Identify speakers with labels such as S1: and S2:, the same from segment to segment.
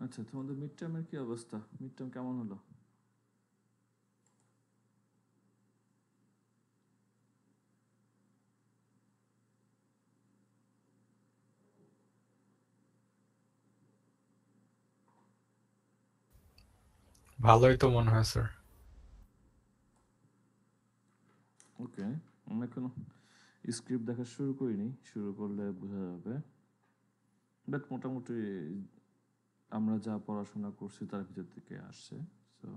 S1: আচ্ছা, তোমাদের মিড টার্মের কি অবস্থা? মিড টার্ম কেমন হলো?
S2: ভালোই তো মনে হয় স্যার।
S1: ওকে, আমি এখনো স্ক্রিপ্ট দেখা শুরু করিনি, শুরু করলে বোঝা যাবে। বাট মোটামুটি আমরা যা পড়াশোনা করছি তার ভিতর থেকে আসছে, সো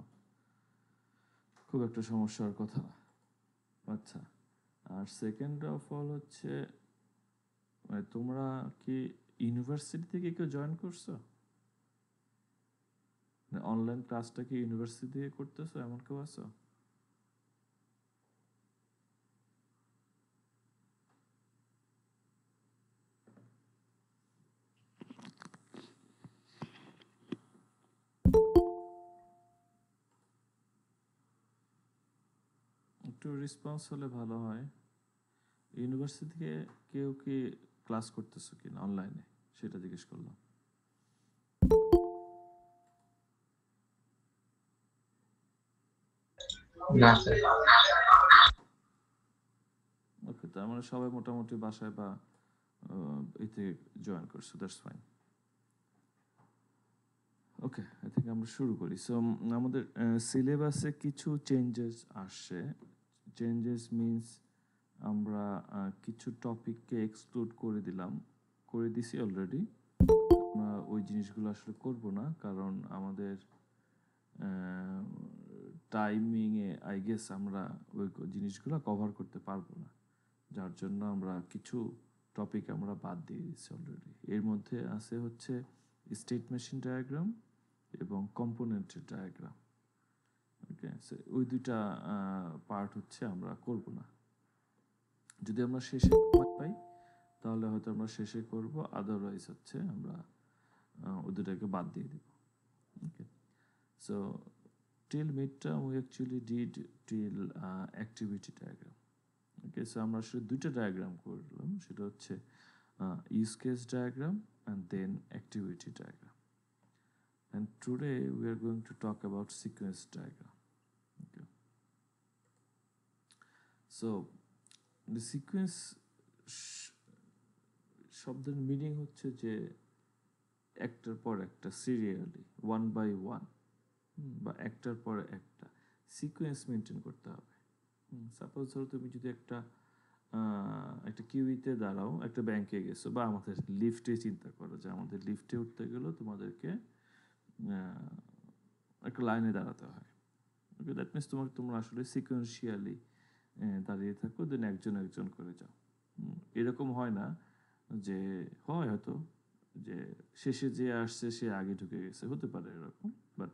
S1: খুব একটা সমস্যার কথা না। আচ্ছা, আর সেকেন্ড অফ অল হচ্ছে, মানে তোমরা কি ইউনিভার্সিটি থেকে কেউ জয়েন করছো? অনলাইন ক্লাসটা কি ইউনিভার্সিটি থেকে করতেছো, এমন কেউ আছো? একটু রেসপন্স হলে ভালো হয়। ইউনিভার্সিটি থেকে কেউ কি ক্লাস করতেছো কিনা অনলাইনে, সেটা জিজ্ঞেস করলাম।
S2: না স্যার।
S1: ওকে, তার মানে সবাই মোটামুটি বাসায় বা এতে জয়েন করছো, that's fine. Okay, I think আমরা শুরু করি। সো আমাদের সিলেবাসে কিছু চেঞ্জেস আসছে। চেঞ্জেস মিনস আমরা কিছু টপিককে এক্সক্লুড করে দিলাম, করে দিছি অলরেডি। আমরা ওই জিনিসগুলো আসলে করব না, কারণ আমাদের টাইমিংয়ে আই গেস আমরা ওই জিনিসগুলো কভার করতে পারবো না, যার জন্য আমরা কিছু টপিক আমরা বাদ দিয়ে দিচ্ছি অলরেডি। এর মধ্যে আছে হচ্ছে স্টেট মেশিন ডায়াগ্রাম এবং কম্পোনেন্টের ডায়াগ্রাম। ওকে, ওই দুইটা পার্ট হচ্ছে আমরা করব না। যদি আমরা শেষে সময় পাই তাহলে হয়তো আমরা শেষে করব, আদারওয়াইজ হচ্ছে আমরা ওই দুটাকে বাদ দিয়ে দেব। Okay, so till midterm we actually did till activity diagram. Okay, so আমরা আসলে দুইটা ডায়াগ্রাম করলাম, সেটা হচ্ছে use case diagram and then activity diagram. And today we are going to talk about sequence diagram. Okay, so the sequence শব্দের meaning হচ্ছে যে একটার পর একটা সিরিয়ালি ওয়ান বাই ওয়ান, বা একটার পর একটা সিকোয়েন্স মেনটেন করতে হবে। সাপোজ ধরো তুমি যদি একটা একটা কিউইতে দাঁড়াও, একটা ব্যাংকে গেছো, বা আমাদের লিফটে চিন্তা করো যে আমাদের লিফটে উঠতে গেলেও তোমাদেরকে একটা লাইনে দাঁড়াতে হয়। ওকে, দ্যাট মিনস তোমরা আসলে সিকোয়েন্সিয়ালি দাঁড়িয়ে থাকো, দেন একজন একজন করে যাও। এরকম হয় না যে, হয় হয়তো যে শেষে যে আসছে সে আগে ঢুকে গেছে, হতে পারে এরকম, বাট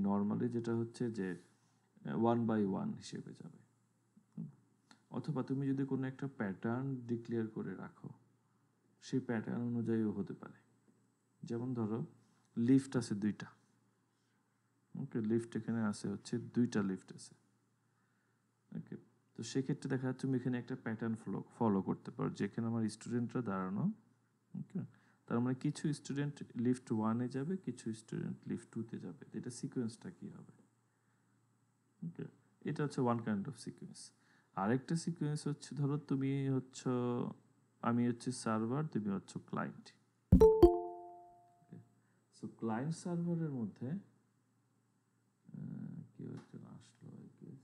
S1: নর্মালি যেটা হচ্ছে যে ওয়ান বাই ওয়ান হিসেবে যাবে। অথবা তুমি যদি কোনো একটা প্যাটার্ন ডিক্লেয়ার করে রাখো, সেই প্যাটার্ন অনুযায়ীও হতে পারে। যেমন ধরো লিফট আছে দুইটা, ওকে, লিফট এখানে আছে হচ্ছে দুইটা লিফট আছে। ওকে, তো সেক্ষেত্রে দেখা যাচ্ছে তুমি এখানে একটা প্যাটার্ন ফলো করতে পারো, যেখানে আমার স্টুডেন্টরা দাঁড়ানো। ওকে, তার মানে কিছু স্টুডেন্ট লিফট ওয়ানে যাবে, কিছু স্টুডেন্ট লিফট টুতে যাবে, এটা সিকোয়েন্সটা কি হবে? ওকে, এটা হচ্ছে ওয়ান কাইন্ড অফ সিকোয়েন্স। আরেকটা সিকোয়েন্স হচ্ছে, ধরো তুমি হচ্ছ, আমি হচ্ছে সার্ভার, তুমি হচ্ছ ক্লায়েন্ট। সো ক্লায়েন্ট সার্ভারের মধ্যে কেউ একজন আসলো, আই গেস।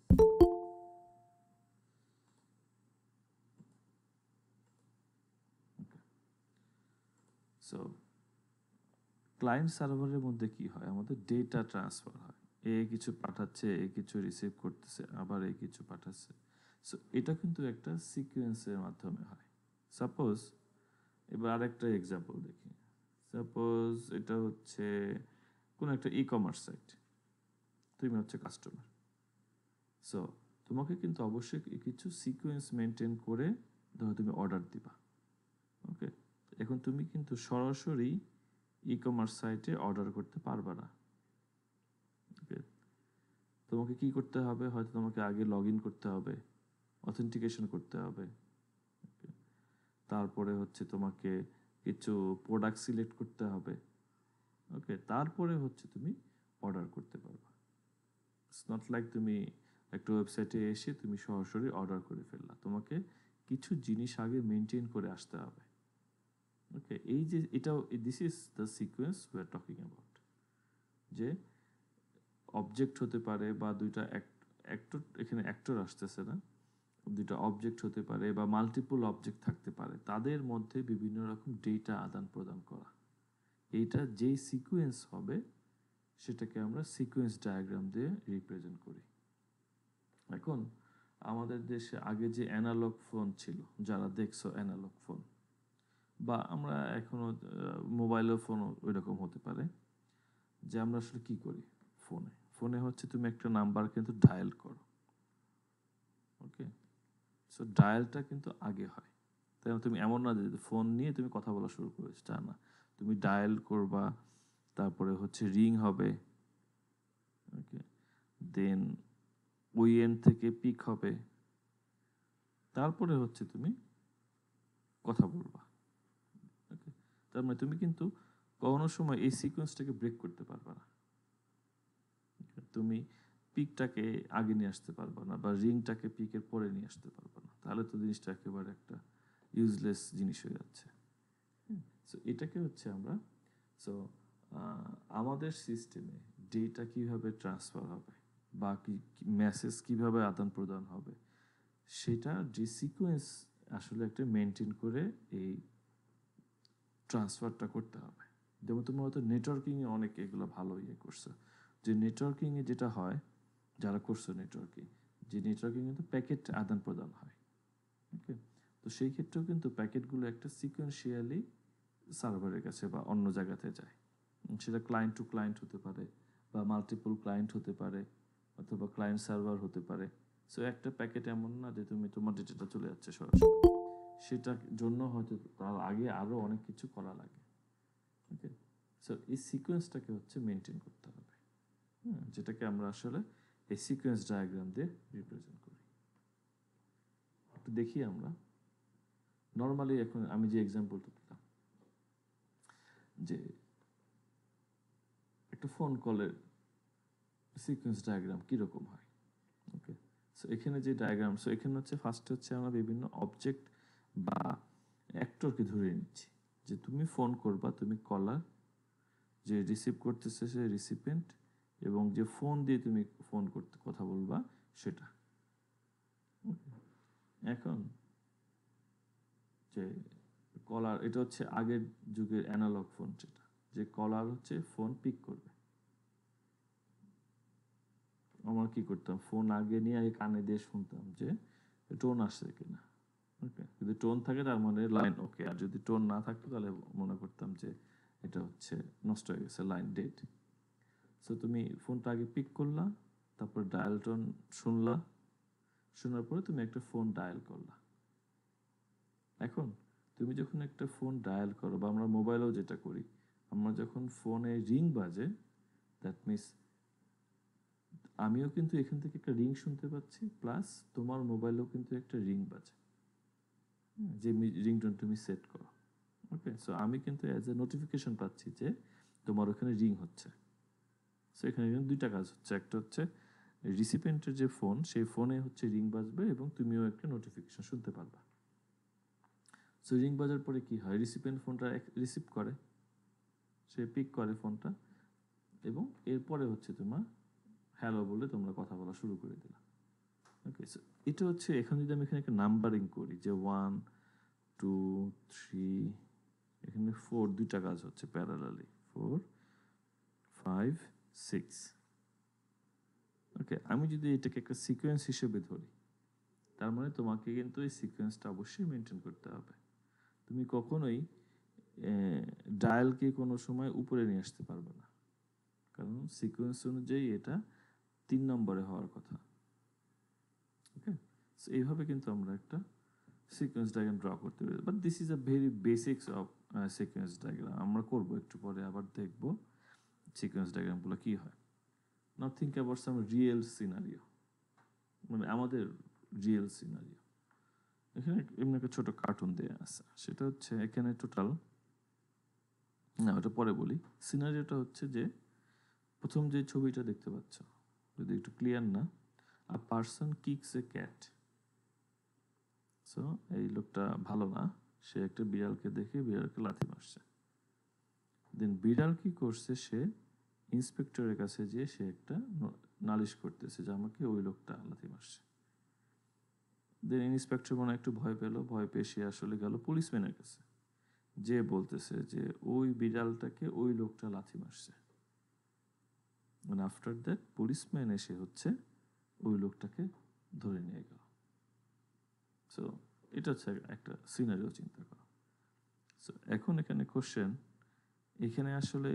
S1: সো ক্লায়েন্ট সার্ভারের মধ্যে কি হয়, আমাদের ডেটা ট্রান্সফার হয়। এ কিছু পাঠাচ্ছে, এ কিছু রিসিভ করতেছে, আবার এ কিছু পাঠাচ্ছে। সো এটা কিন্তু একটা সিকোয়েন্সের মাধ্যমে হয়। সাপোজ, এবার আরেকটা এক্সাম্পল দেখি। সাপোজ এটা হচ্ছে কোনো একটা ই কমার্স সাইট, তুমি হচ্ছে কাস্টমার। সো তোমাকে কিন্তু অবশ্যই কিছু সিকোয়েন্স মেনটেন করে ধরো তুমি অর্ডার দিবা। ওকে, এখন তুমি কিন্তু সরাসরি ই কমার্স সাইটে অর্ডার করতে পারবা না। ওকে, তোমাকে কি করতে হবে, হয়তো তোমাকে আগে লগ ইন করতে হবে, অথেন্টিকেশন করতে হবে। তারপরে হচ্ছে তোমাকে কিছু প্রোডাক্ট সিলেক্ট করতে হবে, ওকে, তারপরে হচ্ছে তুমি অর্ডার করতে পারবা। ইটস নট লাইক তুমি একটা ওয়েবসাইটে এসে তুমি সরাসরি অর্ডার করে ফেললা, তোমাকে কিছু জিনিস আগে মেনটেন করে আসতে হবে। ওকে, এই যে এটাও, this is the sequence we are talking about, যে অবজেক্ট হতে পারে বা দুইটা অ্যাক্টর, এখানে অ্যাক্টর আসতেছে না, দুইটা অবজেক্ট হতে পারে বা মাল্টিপল অবজেক্ট থাকতে পারে, তাদের মধ্যে বিভিন্ন রকম ডেটা আদান প্রদান করা। এইটা যেই সিকোয়েন্স হবে সেটাকে আমরা সিকোয়েন্স ডায়াগ্রাম দিয়ে রিপ্রেজেন্ট করি। এখন আমাদের দেশে আগে যে অ্যানালগ ফোন ছিল, যারা দেখছো অ্যানালগ ফোন, বা আমরা এখনো মোবাইলের ফোনও ওই রকম হতে পারে, যে আমরা আসলে কি করি ফোনে, ফোনে হচ্ছে তুমি একটা নাম্বার কিন্তু ডায়াল করো। ওকে, সো ডায়ালটা কিন্তু আগে হয়, তাই না? তুমি এমন না যে ফোন নিয়ে তুমি কথা বলা শুরু করেছো, তা না, তুমি ডায়াল করবা, তারপরে হচ্ছে রিং হবে, ওকে, দেন ওই এন্ড থেকে পিক হবে, তারপরে হচ্ছে তুমি কথা বলবা। ওকে, তার মানে তুমি কিন্তু কোনো সময় এই সিকোয়েন্সটাকে ব্রেক করতে পারবে না। Okay, তুমি পিকটাকে আগে নিয়ে আসতে পারবে না বা রিংটাকে পিকের পরে নিয়ে আসতে পারবে না, তাহলে তো জিনিসটা একেবারে একটা ইউজলেস জিনিস হয়ে যাচ্ছে। সো এটাকে হচ্ছে আমরা, সো আমাদের সিস্টেমে ডেটা কিভাবে ট্রান্সফার হবে বা কি মেসেজ কিভাবে আদান প্রদান হবে, সেটা যে সিকোয়েন্স আসলে একটা মেনটেন করে এই ট্রান্সফারটা করতে হবে। যেমন তুমি হয়তো নেটওয়ার্কিংয়ে অনেক এগুলো ভালো ইয়ে করছে, যে নেটওয়ার্কিংয়ে যেটা হয়, যারা করছে নেটওয়ার্কিং, যে নেটওয়ার্কিং কিন্তু প্যাকেট আদান প্রদান হয়। ওকে, তো সেই ক্ষেত্রেও কিন্তু প্যাকেটগুলো একটা সিকোয়েন্সিয়ালি সার্ভারের কাছে বা অন্য জায়গাতে যায়। সেটা ক্লায়েন্ট টু ক্লায়েন্ট হতে পারে বা মাল্টিপল ক্লায়েন্ট হতে পারে অথবা ক্লায়েন্ট সার্ভার হতে পারে। সো একটা প্যাকেট এমন না যে তুমি তোমার ডেটাটা চলে যাচ্ছে সরাসরি, সেটার জন্য হয়তো তার আগে আরও অনেক কিছু করা লাগে। ওকে, সো এই সিকোয়েন্সটাকে হচ্ছে মেনটেন করতে হবে, যেটাকে আমরা আসলে এই সিকোয়েন্স ডায়াগ্রাম দিয়ে রিপ্রেজেন্ট করি। একটু দেখি আমরা নর্মালি, এখন আমি যে এক্সাম্পলটা দিলাম, যে একটা ফোন কলের সিকোয়েন্স ডায়াগ্রাম কীরকম হয়। ওকে, সো এখানে যে ডায়াগ্রাম, সো এখানে হচ্ছে ফার্স্টে হচ্ছে আমরা বিভিন্ন অবজেক্ট বা অ্যাক্টরকে ধরে নিচ্ছি, যে তুমি ফোন করবা, তুমি কলার, যে রিসিভ করতেছে সে রিসিপেন্ট, এবং যে ফোন দিয়ে তুমি ফোন করতে কথা বলবা সেটা। এখন যে কলার, এটা হচ্ছে আগের যুগের অ্যানালগ ফোন, যেটা যে কলার হচ্ছে ফোন পিক করবে, আমরা কি করতাম, ফোন আগে নিয়ে আগে কানে দিয়ে শুনতাম যে টোন আসছে কিনা। ওকে, যদি টোন থাকে তার মানে লাইন ওকে, আর যদি টোন না থাকতো তাহলে মনে করতাম যে এটা হচ্ছে নষ্ট হয়ে গেছে, লাইন ডেড। সো তুমি ফোনটা আগে পিক করলা, তারপর ডায়াল টোন শুনলা, শোনার পরে তুমি একটা ফোন ডায়াল করলা। এখন তুমি যখন একটা ফোন ডায়াল করো, বা আমরা মোবাইলেও যেটা করি, আমরা যখন ফোনে রিং বাজে, দ্যাট মিনস আমিও কিন্তু এখান থেকে একটা রিং শুনতে পাচ্ছি, প্লাস তোমার মোবাইলেও কিন্তু একটা রিং বাজে, যে রিংটোন তুমি সেট করো। ওকে, সো আমি কিন্তু অ্যাজ এ নোটিফিকেশন পাচ্ছি যে তোমার ওখানে রিং হচ্ছে। সো এখানে কিন্তু দুইটা কাজ হচ্ছে, একটা হচ্ছে রিসিপেন্টের যে ফোন, সেই ফোনে হচ্ছে রিং বাজবে এবং তুমিও একটা নোটিফিকেশন শুনতে পারবা। সো রিং বাজার পরে কি হয়, রিসিপেন্ট ফোনটা রিসিভ করে, সে পিক করে ফোনটা, এবং এরপরে হচ্ছে তোমার হ্যালো বলে তোমরা কথা বলা শুরু করে দিলা। ওকে, সো এটা হচ্ছে, এখন যদি আমি এখানে একটা নাম্বারিং করি, যে 1 2 3, এখানে 4, দুইটা কাজ হচ্ছে প্যারালালি, 4 5 6। ওকে, আমি যদি এটাকে একটা সিকোয়েন্স হিসেবে ধরি, তার মানে তোমাকে কিন্তু এই সিকোয়েন্সটা অবশ্যই মেনটেন করতে হবে। তুমি কখনোই ডায়ালকে কোনো সময় উপরে নিয়ে আসতে পারবে না, কারণ সিকোয়েন্স অনুযায়ী এটা 3 নম্বরে হওয়ার কথা। ওকে, সো এইভাবে কিন্তু আমরা একটা সিকোয়েন্স ডায়াগ্রাম ড্র করতে পারি, but this is a very basics of sequence diagram. আমরা করবো একটু পরে, আবার দেখবো সিকোয়েন্স ডায়াগ্রামগুলো কি হয়। Now think about some real scenario, মানে আমাদের রিয়েল সিনারিও। এখানে এমনি একটা ছোট কার্টুন দেওয়া আছে, সেটা হচ্ছে এখানে টোটাল না ওটা পরে বলি। সিনারিওটা হচ্ছে যে প্রথম যে ছবিটা দেখতে পাচ্ছ, যদি একটু ক্লিয়ার না, a person kicks A cat. So এই লোকটা ভালো না, সে একটা বিড়ালকে দেখে বিড়ালকে লাথি মারছে। দেন বিড়াল কি করছে, সে ইন্সপেক্টরের কাছে যেয়ে সে একটা নালিশ করতেছে যে আমাকে ওই লোকটা লাথি মারছে। দেন ইন্সপেক্টর মনে হয় একটু ভয় পেল, ভয় পেয়ে সে আসলে গেল পুলিশম্যানের কাছে, যে বলতেছে যে ওই বিড়ালটাকে ওই লোকটা লাথি মারছে। মানে আফটার দ্যাট পুলিশম্যান এসে হচ্ছে ওই লোকটাকে ধরে নিয়ে গেল। সো এটা হচ্ছে একটা সিনারিও চিন্তা করা। সো এখন এখানে কোশ্চেন, এখানে আসলে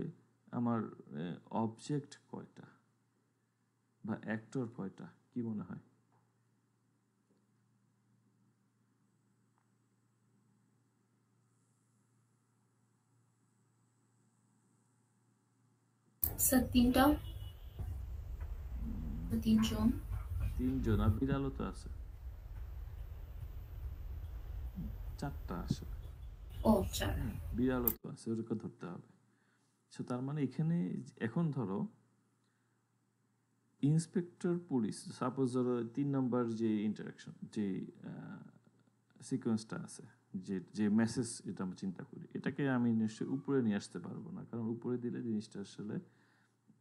S1: আমার অবজেক্ট কয়টা বা অ্যাক্টর কয়টা, কি মনে হয়?
S3: স্যার তিনজন।
S1: তিনজন, আর বিড়ালও তো আছে, চারটা আসলে।
S3: ও চার।
S1: বিড়ালও তো আছে, ওটাকে ধরতে হবে। সো তার মানে এখানে এখন ধরো ইন্সপেক্টর পুলিশ, সাপোজ ধরো 3 নম্বর যে ইন্টারাকশন, যে সিকোয়েন্সটা আছে, যে যে মেসেজ, এটা আমরা চিন্তা করি, এটাকে আমি নিশ্চয়ই উপরে নিয়ে আসতে পারবো না, কারণ উপরে দিলে জিনিসটা আসলে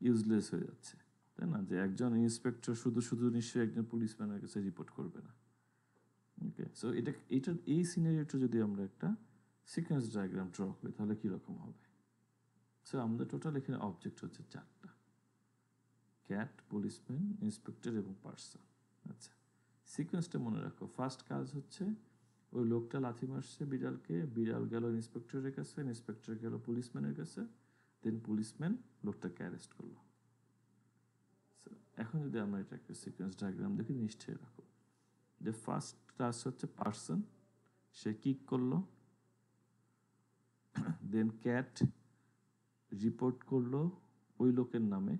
S1: ইউজলেস হয়ে যাচ্ছে, তাই না? যে একজন ইন্সপেক্টর শুধু শুধু নিশ্চয়ই একজন পুলিশম্যানের কাছে রিপোর্ট করবে না। ওকে, সো এটা এই সিনারিওটা যদি আমরা একটা সিকোয়েন্স ডায়াগ্রাম ড্র করি তাহলে কীরকম হবে? সো আমাদের টোটাল এখানে অবজেক্ট হচ্ছে 4টা, ক্যাট, পুলিশম্যান, ইন্সপেক্টর এবং পার্সন। আচ্ছা, সিকোয়েন্সটা মনে রাখো। ফার্স্ট কাজ হচ্ছে ওই লোকটা লাথি মারছে বিড়ালকে, বিড়াল গেল ইন্সপেক্টরের কাছে, ইন্সপেক্টর গেল পুলিশম্যানের কাছে, দেন পুলিশম্যান লোকটাকে অ্যারেস্ট করলো। এখন যদি আমরা এটা একটা সিকোয়েন্স ডায়াগ্রাম দেখি, নিশ্চয়ই রাখো যে ফার্স্ট কাজ হচ্ছে পার্সন, সে কিক করলো, দেন ক্যাট রিপোর্ট করলো ওই লোকের নামে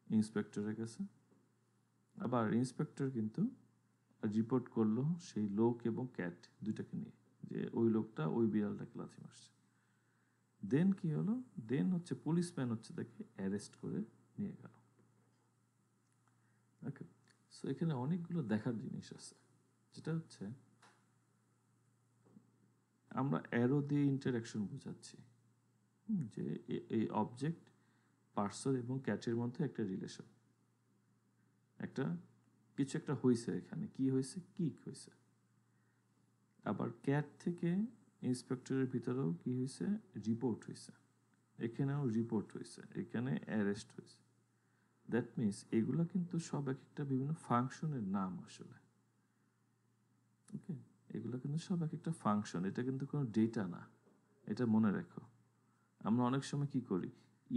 S1: ইন্সপেক্টরের কাছে, আবার ইন্সপেক্টর কিন্তু রিপোর্ট করলো সেই লোক এবং ক্যাট দুইটাকে নিয়ে, যে ওই লোকটা ওই বিড়ালটাকে লাথি মারছে। দেন কি হলো, দেন হচ্ছে পুলিশম্যান হচ্ছে তাকে অ্যারেস্ট করে নিয়ে গেল। ওকে, সো এখানে অনেকগুলো দেখার জিনিস আছে, যেটা হচ্ছে আমরা অ্যারো দিয়ে ইন্টারাকশন বোঝাচ্ছি, যে এই অবজেক্ট পার্সন এবং ক্যাটের মধ্যে একটা রিলেশন, একটা কিছু একটা হয়েছে, এখানে কি হয়েছে, কিক হয়েছে। আবার ক্যাট থেকে ইন্সপেক্টরের ভিতরেও কি হয়েছে, রিপোর্ট হয়েছে, এখানেও রিপোর্ট হয়েছে, এখানে অ্যারেস্ট হয়েছে। দ্যাট মিনস এগুলো কিন্তু সব এক একটা বিভিন্ন ফাংশনের নাম আসলে। ওকে, এগুলো কিন্তু সব এক একটা ফাংশন, এটা কিন্তু কোনো ডেটা না, এটা মনে রেখো। আমরা অনেক সময় কি করি,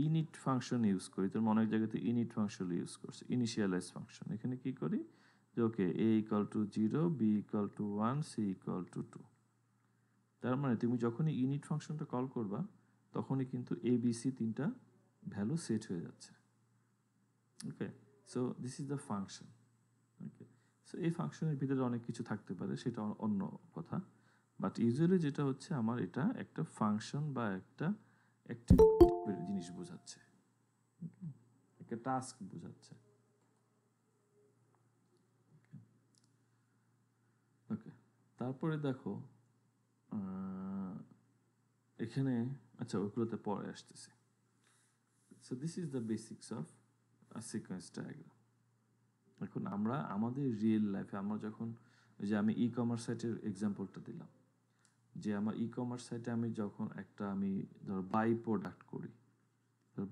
S1: ইনিট ফাংশন ইউজ করি, তোমরা অনেক জায়গাতে ইনিট ফাংশন ইউজ করছে, ইনিশিয়ালাইজ ফাংশন। এখানে কি করি যে ওকে a = 0, b = 1, c = 2। তার মানে তুমি যখনই ইনিট ফাংশনটা কল করবা তখনই কিন্তু a b c তিনটা ভ্যালু সেট হয়ে যাচ্ছে। Okay, so this is the function. Okay, so এই ফাংশনের ভিতরে অনেক কিছু থাকতে পারে, সেটা অন্য কথা, বাট ইউজুয়ালি যেটা হচ্ছে আমার এটা একটা ফাংশন বা একটা অ্যাক্টিভিটি জিনিস বোঝাচ্ছে, একটা টাস্ক বোঝাচ্ছে। ওকে, তারপরে দেখো এখানে, আচ্ছা ওইগুলোতে পরে আসতেছি। So this is the basics of sequence diagram. এখন আমরা আমাদের রিয়েল লাইফে আমরা যখন, ওই যে আমি ই কমার্স সাইটের এক্সাম্পলটা দিলাম, যে আমার ই কমার্স সাইটে আমি যখন একটা আমি ধরো বাই প্রোডাক্ট করি,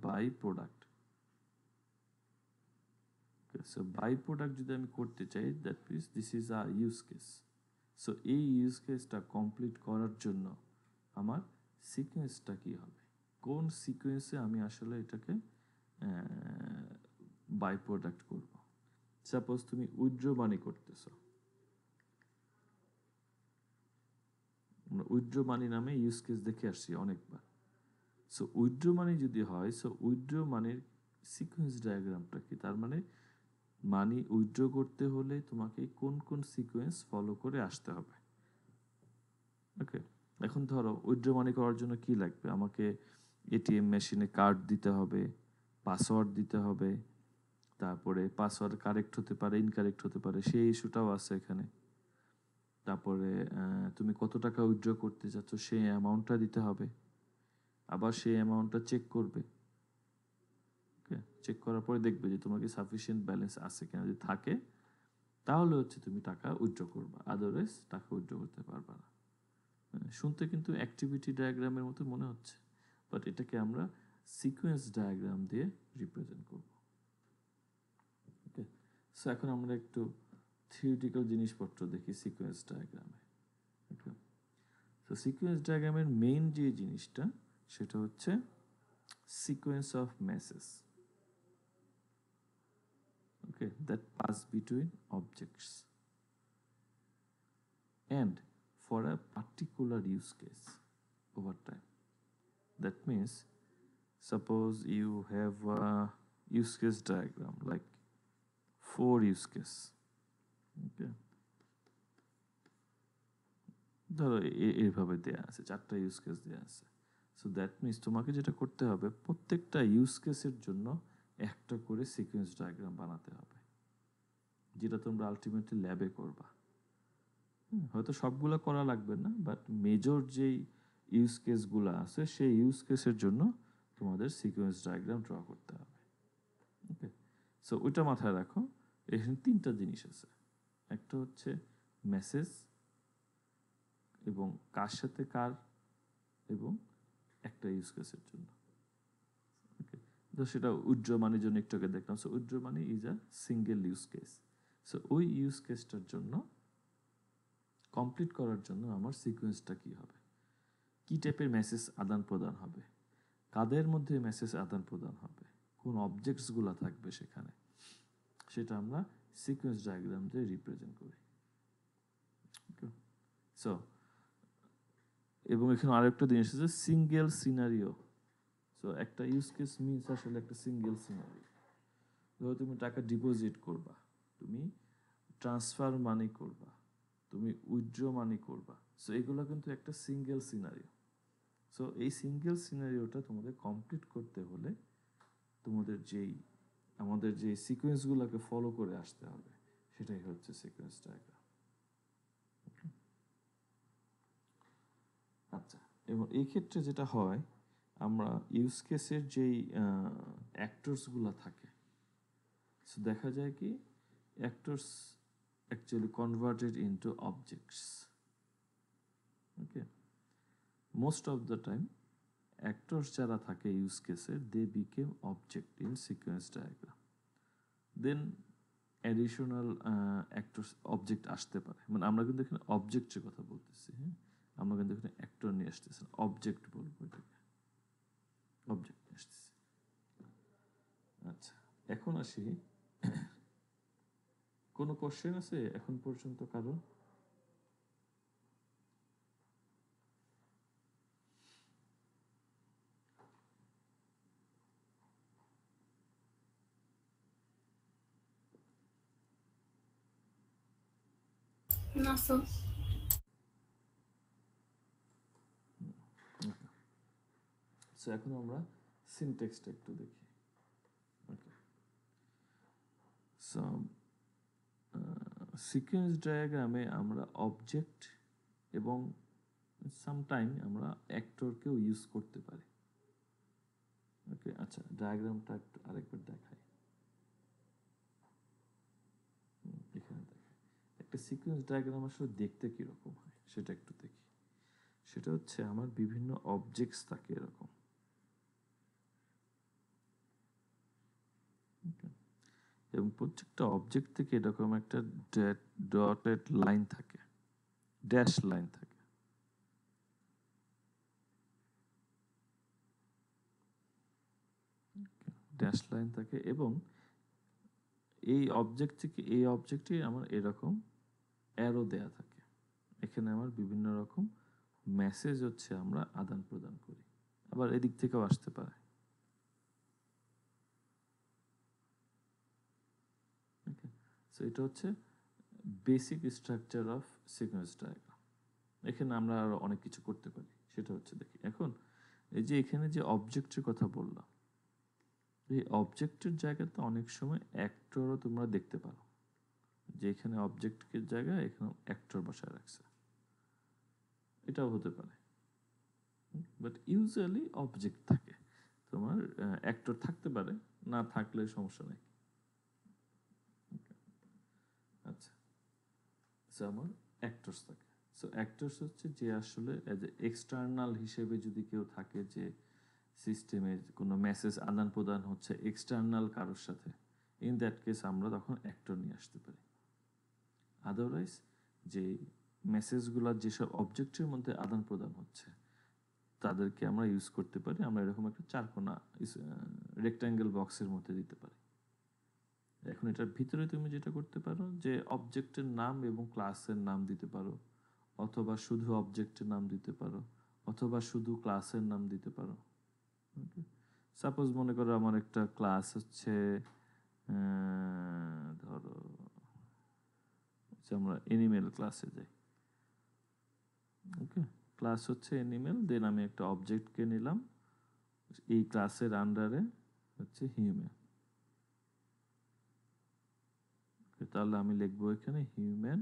S1: byproduct, so byproduct যদি আমি করতে চাই, that means this is a use case. So এই ইউজ কেসটা কমপ্লিট করার জন্য আমার সিকোয়েন্সটা কি হবে, কোন সিকোয়েন্সে আমি আসলে এটাকে বাই প্রোডাক্ট করব। সাপোজ তুমি উইথড্র মানি করতেছো, আমরা উইথড্র মানি নামে ইউজ কেস দেখে আসছি অনেকবার। সো উইথড্র মানি যদি হয়, সো উইথড্র মানির সিকোয়েন্স ডায়াগ্রামটা কি, তার মানে মানি উইথড্র করতে হলে তোমাকে কোন কোন সিকোয়েন্স ফলো করে আসতে হবে। ওকে, এখন ধরো উইথড্র মানি করার জন্য কি লাগবে, আমাকে এটিএম মেশিনে কার্ড দিতে হবে, পাসওয়ার্ড দিতে হবে, তারপরে পাসওয়ার্ড কারেক্ট হতে পারে, ইনকারেক্ট হতে পারে, সেই ইস্যুটাও আছে এখানে। তারপরে তুমি কত টাকা উইথড্র করতে চাচ্ছ সেই অ্যামাউন্টটা দিতে হবে, আবার সেই অ্যামাউন্টটা চেক করবে। ওকে, চেক করার পরে দেখবে যে তোমার কি সাফিসিয়েন্ট ব্যালেন্স আছে কিনা। যদি থাকে তাহলে হচ্ছে তুমি টাকা উইথড্র করবা, আদারওয়াইজ টাকা উইথড্র করতে পারবা না। শুনতে কিন্তু অ্যাক্টিভিটি ডায়াগ্রামের মতো মনে হচ্ছে, বাট এটাকে আমরা সিকোয়েন্স ডায়াগ্রাম দিয়ে রিপ্রেজেন্ট করব। ওকে, সো এখন আমরা একটু থিওরিটিক্যাল জিনিসপত্র দেখি সিকোয়েন্স ডায়াগ্রামে। ওকে, তো সিকোয়েন্স ডায়াগ্রামের মেইন যে জিনিসটা সেটা হচ্ছে sequence of message, okay, that pass between objects and for a particular use case over time. That means suppose you have a use case diagram like 4 use case. Okay, ধরো এইভাবে দেয়া আছে, 4টা ইউজ কেস দেয়া আছে। So that means তোমাকে যেটা করতে হবে, প্রত্যেকটা ইউজ কেসের জন্য একটা করে সিকোয়েন্স ডায়াগ্রাম বানাতে হবে, যেটা তোমরা আলটিমেটলি ল্যাবে করবা। হয়তো সবগুলো করা লাগবে না, বাট মেজর যেই ইউজ কেসগুলো আছে সেই ইউজ কেসের জন্য তোমাদের সিকোয়েন্স ডায়াগ্রাম ড্র করতে হবে। ওকে, সো ওইটা মাথায় রাখো। এখানে 3টা জিনিস আছে, একটা হচ্ছে মেসেজ এবং কার সাথে কার, এবং একটা ইউজ কেসের জন্য। ওকে, তো সেটা উইথড্র মানির জন্য একটু আগে দেখলাম। So withdraw money is a single use case. So ওই ইউজ কেসটার জন্য কমপ্লিট করার জন্য আমার সিকোয়েন্সটা কি হবে, কি টাইপের মেসেজ আদান প্রদান হবে, কাদের মধ্যে মেসেজ আদান প্রদান হবে, কোন অবজেক্টসগুলো থাকবে সেখানে, সেটা আমরা সিকোয়েন্স ডায়াগ্রাম দিয়ে রিপ্রেজেন্ট করি। সো এবং এখানে আরেকটা জিনিস আছে, সিঙ্গেল সিনারিও। সো একটা ইউজ কেস মিনস আসলে একটা সিঙ্গেল সিনারিও। ধরো তুমি টাকা ডিপোজিট করবা, তুমি ট্রান্সফার মানি করবা, তুমি উইথড্র মানি করবা। সো এগুলো কিন্তু একটা সিঙ্গেল সিনারিও। সো এই সিঙ্গেল সিনারিওটা তোমাদের কমপ্লিট করতে হলে তোমাদের আমাদের যে সিকোয়েন্সগুলোকে ফলো করে আসতে হবে, সেটাই হচ্ছে সিকোয়েন্স ডায়াগ্রাম। আচ্ছা, এবং এই ক্ষেত্রে যেটা হয়, আমরা ইউজ কেসের যেই অ্যাক্টরসগুলো থাকে, সো দেখা যায় কি actors actually converted into objects. Okay, most of the time actors যারা থাকে ইউজ কেসের, they became object in sequence diagram. Then additional actors object আসতে পারে, মানে আমরা কিন্তু এখানে অবজেক্টের কথা বলতেছি। হ্যাঁ, আমরা কিন্তু এখানে অ্যাক্টর নিয়ে আসতেছি, অবজেক্ট বলবো এটাকে, অবজেক্ট নিয়ে আসতেছি। আচ্ছা, এখন আসি, কোনো কোশ্চেন আছে এখন পর্যন্ত কারো?
S3: না স্যার।
S1: সো এখন আমরা সিনট্যাক্সটা একটু দেখি। ওকে, সো সিকোয়েন্স ডায়াগ্রামে আমরা অবজেক্ট এবং সামটাইম আমরা অ্যাক্টরকেও ইউজ করতে পারি। ওকে, আচ্ছা, ডায়াগ্রামটা একটু আরেকবার দেখাই। এখানে দেখাই একটা সিকোয়েন্স ডায়াগ্রাম আসলে দেখতে কিরকম হয় সেটা একটু দেখি। সেটা হচ্ছে আমার বিভিন্ন অবজেক্টস থাকে এরকম। এবং প্রত্যেকটা অবজেক্ট থেকে এরকম একটা ডটেড লাইন থাকে, ড্যাশ লাইন থাকে। ড্যাশ লাইন থাকে এবং এই অবজেক্ট থেকে এই অবজেক্টে আমার এরকম অ্যারো দেয়া থাকে। এখানে আমার বিভিন্ন রকম মেসেজ হচ্ছে আমরা আদান প্রদান করি, আবার এদিক থেকেও আসতে পারে। ওকে, সো এটা হচ্ছে basic structure of sequence diagram. এখানে আমরা আরো অনেক কিছু করতে পারি, সেটা হচ্ছে দেখি। এখন এই যে এখানে যে অবজেক্টের কথা বললাম, এই অবজেক্টের জায়গাতে অনেক সময় অ্যাক্টরও তোমরা দেখতে পারো, যে এখানে অবজেক্টের জায়গায় এখানে অ্যাক্টর বসায় রাখছে, এটাও হতে পারে। বাট ইউজুয়ালি অবজেক্ট থাকে, তোমার অ্যাক্টর থাকতে পারে, না থাকলে সমস্যা নেই। আচ্ছা, সো আমার অ্যাক্টরস থাকে। সো অ্যাক্টরস হচ্ছে যে আসলে এজ এ এক্সটার্নাল হিসেবে যদি কেউ থাকে, যে সিস্টেমে কোনো মেসেজ আদান প্রদান হচ্ছে এক্সটার্নাল কারোর সাথে, ইন দ্যাট কেস আমরা তখন অ্যাক্টর নিয়ে আসতে পারি। আদারওয়াইজ যে মেসেজগুলো যেসব অবজেক্টের মধ্যে আদান প্রদান হচ্ছে তাদেরকে আমরা ইউজ করতে পারি, আমরা এরকম একটা চারকোনা রেক্ট্যাঙ্গেল বক্সের মধ্যে দিতে পারি। এখন এটার ভিতরে তুমি যেটা করতে পারো, যে অবজেক্টের নাম এবং ক্লাসের নাম দিতে পারো, অথবা শুধু অবজেক্টের নাম দিতে পারো, অথবা শুধু ক্লাসের নাম দিতে পারো। সাপোজ মনে করো আমার একটা ক্লাস হচ্ছে, ধরো আমরা এনিমেল ক্লাসে যাই। ওকে, ক্লাস হচ্ছে এনিমেল, দেন আমি একটা অবজেক্টকে নিলাম, এই ক্লাসের আন্ডারে হচ্ছে হিউম্যান। তাহলে আমি লিখবো এখানে হিউম্যান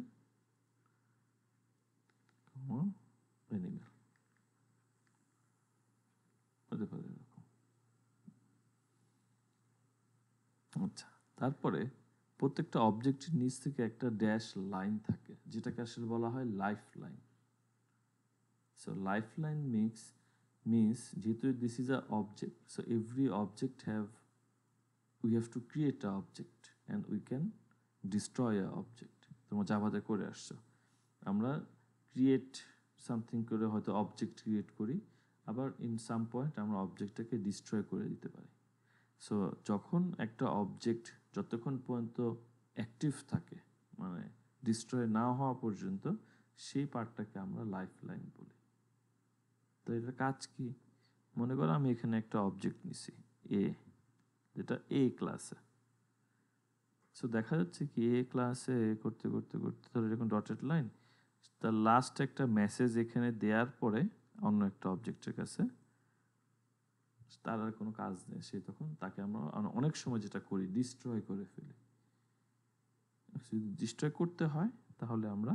S1: এনিমেল, হতে পারে এরকম। আচ্ছা, তারপরে প্রত্যেকটা অবজেক্টের নিচ থেকে একটা ড্যাশ লাইন থাকে, যেটাকে আসলে বলা হয় life line. So life line means যেহেতু this is a object, so every object we have to create a object and we can destroy a object. তোমরা জাভাতে করে আসছো, আমরা ক্রিয়েট সামথিং করে হয়তো অবজেক্ট ক্রিয়েট করি, আবার ইন সাম পয়েন্ট আমরা অবজেক্টটাকে ডিস্ট্রয় করে দিতে পারি। সো যখন একটা অবজেক্ট যতক্ষণ পর্যন্ত অ্যাক্টিভ থাকে, মানে ডিস্ট্রয় না হওয়া পর্যন্ত, সেই পার্টটাকে আমরা লাইফ লাইন বলি। তো এটার কাজ কি? মনে করো আমি এখানে একটা অবজেক্ট নিছি এ, যেটা এ ক্লাসে। সো দেখা যাচ্ছে কি এ ক্লাসে করতে করতে করতে ধরো এরকম ডটেড লাইন, তার লাস্ট একটা মেসেজ এখানে দেওয়ার পরে অন্য একটা অবজেক্টের কাছে তার আর কোনো কাজ নেই, সে তখন তাকে আমরা অনেক সময় যেটা করি ডিস্ট্রয় করে ফেলি। যদি ডিস্ট্রয় করতে হয় তাহলে আমরা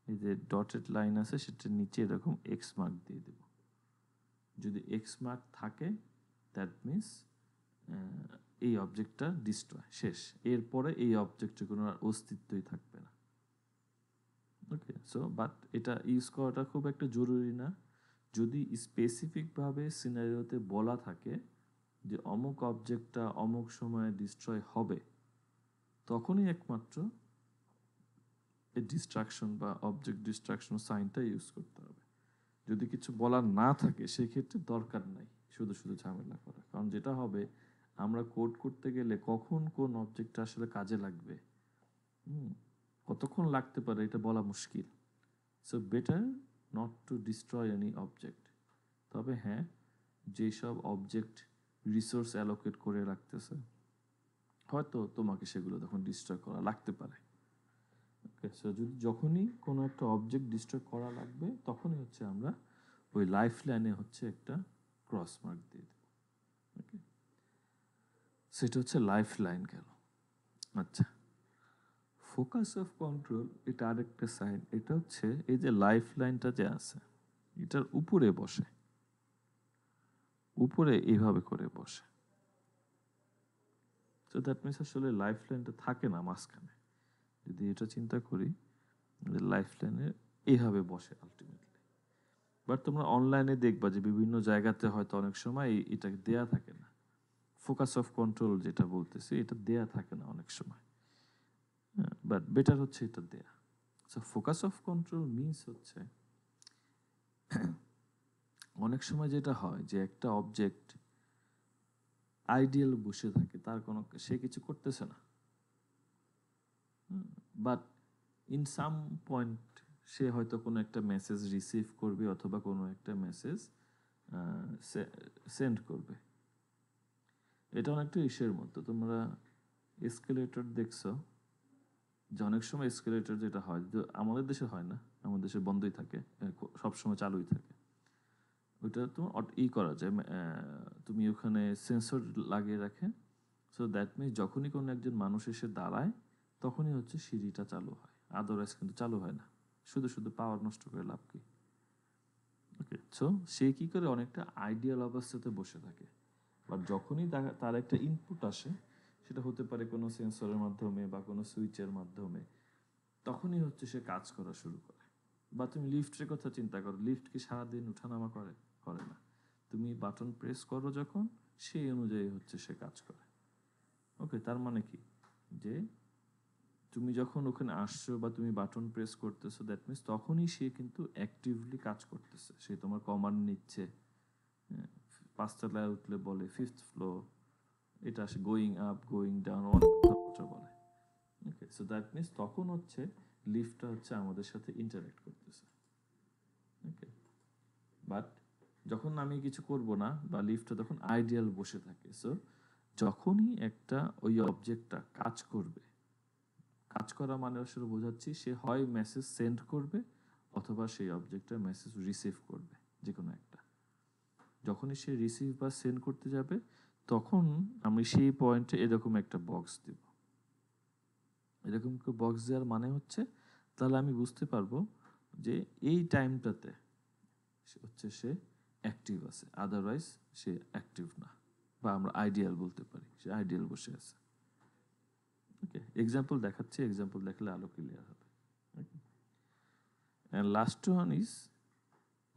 S1: এই যে ডটেড লাইন আছে সেটার নিচে এরকম এক্স মার্ক দিয়ে দেব। যদি এক্স মার্ক থাকে দ্যাট মিনস এই অবজেক্টটা ডিস্ট্রয়, শেষ, এরপরে এই অবজেক্টের কোনো আর অস্তিত্বই থাকবে না। ওকে, সো বাট এটা ইউজ করাটা খুব একটা জরুরি না। যদি স্পেসিফিকভাবে সিনারিওতে বলা থাকে যে অমুক অবজেক্টটা অমুক সময়ে ডিস্ট্রয় হবে, তখনই একমাত্র এই ডিস্ট্রাকশন বা অবজেক্ট ডিস্ট্রাকশন সাইনটা ইউজ করতে হবে। যদি কিছু বলার না থাকে সেক্ষেত্রে দরকার নাই শুধু শুধু ঝামেলা করা, কারণ যেটা হবে আমরা কোড করতে গেলে কখন কোন অবজেক্টটা আসলে কাজে লাগবে, কতক্ষণ লাগতে পারে এটা বলা মুশকিল। So better not to destroy any object. তবে হ্যাঁ, যেসব অবজেক্ট রিসোর্স অ্যালোকেট করে রাখতেছে হয়তো তোমাকে সেগুলো তখন ডিস্ট্রয় করা লাগতে পারে। ওকে, সো যদি যখনই কোনো একটা অবজেক্ট ডিস্ট্রয় করা লাগবে তখনই হচ্ছে আমরা ওই লাইফ লাইনে হচ্ছে একটা ক্রস মার্ক দিয়ে দেব। ওকে, সেটা হচ্ছে লাইফ লাইন গেল। আচ্ছা, ফোকাস অফ কন্ট্রোল, এটা আরেকটা সাইড। এটা হচ্ছে এই যে লাইফ লাইনটা যে আছে এটার উপরে বসে, উপরে এইভাবে করে বসে। তো দ্যাট মিনস আসলে লাইফ লাইনটা থাকে না মাঝখানে। যদি এটা চিন্তা করি লাইফ লাইনে এইভাবে বসে আলটিমেটলি। বাট তোমরা অনলাইনে দেখবা যে বিভিন্ন জায়গাতে হয়তো অনেক সময় এটা দেয়া থাকে না। ফোকাস অফ কন্ট্রোল যেটা বলতেছি এটা দেয়া থাকে না অনেক সময়, বাট বেটার হচ্ছে এটা দেয়া। So focus of control means হচ্ছে অনেক সময় যেটা হয় যে একটা অবজেক্ট আইডিয়াল বসে থাকে, তার কোনো সে কিছু করতেছে না, বাট ইন সাম পয়েন্ট সে হয়তো কোনো একটা মেসেজ রিসিভ করবে অথবা কোনো একটা মেসেজ সেন্ড করবে। এটা অনেকটা ইসের মতো, তোমরা এসকেলেটর দেখছো যে অনেক সময় এসকেলেটর যেটা হয়, আমাদের দেশে হয় না, আমাদের দেশে বন্ধই থাকে, সবসময় চালুই থাকে। ওইটা তোমার করা যায়, তুমি ওখানে সেন্সর লাগিয়ে রাখে। সো দ্যাট মিনস যখনই কোনো একজন মানুষ এসে দাঁড়ায় তখনই হচ্ছে সিঁড়িটা চালু হয়, আদারওয়াইজ কিন্তু চালু হয় না। শুধু শুধু পাওয়ার নষ্ট করে লাভ কি? ওকে, সো সে কি করে অনেকটা আইডিয়াল অবস্থাতে বসে থাকে, বাট যখনই তার একটা ইনপুট আসে, সেটা হতে পারে কোনো সেন্সরের মাধ্যমে বা কোনো সুইচের মাধ্যমে, তখনই হচ্ছে সে কাজ করা শুরু করে। বা তুমি লিফটের কথা চিন্তা করো, লিফট কি সারাদিন উঠানামা করে? করে না। তুমি বাটন প্রেস করো যখন, সেই অনুযায়ী হচ্ছে সে কাজ করে। ওকে, তার মানে কি যে তুমি যখন ওখানে আসছো বা তুমি বাটন প্রেস করতেছো, দ্যাট মিনস তখনই সে কিন্তু অ্যাক্টিভলি কাজ করতেছে। সে তোমার কমান্ড নিচ্ছে। হ্যাঁ, 5তলায় উঠলে বলে 5th ফ্লোর, এটা আসে গোয়িং আপ, গোয়িং ডাউন, অনেক কথাবার্তা বলে। ওকে, সো দ্যাট মিনস তখন হচ্ছে লিফটটা হচ্ছে আমাদের সাথে ইন্টারঅ্যাক্ট করতেছে। ওকে, বাট যখন আমি কিছু করব না বা লিফটটা তখন আইডিয়াল বসে থাকে। সো যখনই একটা ওই অবজেক্টটা কাজ করবে, কাজ করা মানে আসলে বোঝাচ্ছি সে হয় মেসেজ সেন্ড করবে অথবা সেই অবজেক্টটা মেসেজ রিসিভ করবে, যে কোনো একটা। যখনই সে রিসিভ বা সেন্ড করতে যাবে, তখন আমি সেই পয়েন্টে এরকম একটা বক্স দেব। এরকম বক্স দেওয়ার মানে হচ্ছে, তাহলে আমি বুঝতে পারবো যে এই টাইমটাতে হচ্ছে সে অ্যাক্টিভ আছে, আদারওয়াইজ সে অ্যাক্টিভ না, বা আমরা আইডিয়াল বলতে পারি সে আইডিয়াল বসে আছে। ওকে, এক্সাম্পল দেখাচ্ছি, এক্সাম্পল দেখলে আলো ক্লিয়ার হবে। লাস্ট ওয়ান ইজ,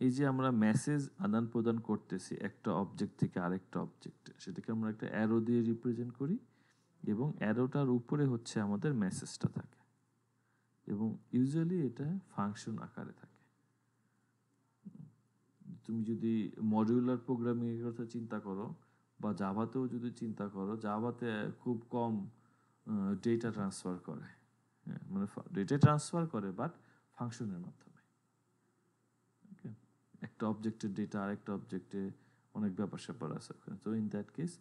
S1: এই যে আমরা মেসেজ আদান প্রদান করতেছি একটা অবজেক্ট থেকে আরেকটা অবজেক্টে, সেটাকে আমরা একটা অ্যারো দিয়ে রিপ্রেজেন্ট করি, এবং অ্যারোটার উপরে হচ্ছে আমাদের মেসেজটা থাকে, এবং ইউজুয়ালি এটা ফাংশন আকারে থাকে। তুমি যদি মডিউলার প্রোগ্রামিং এর কথা চিন্তা করো, বা জাভাতেও যদি চিন্তা করো, জাভাতে খুব কম ডেটা ট্রান্সফার করে। হ্যাঁ, মানে ডেটা ট্রান্সফার করে বাট ফাংশনের মাধ্যমে। ওকে, একটা অবজেক্টের ডেটা আরেকটা অবজেক্টে অনেক ব্যাপার স্যাপার আছে ওখানে। তো ইন দ্যাট কেস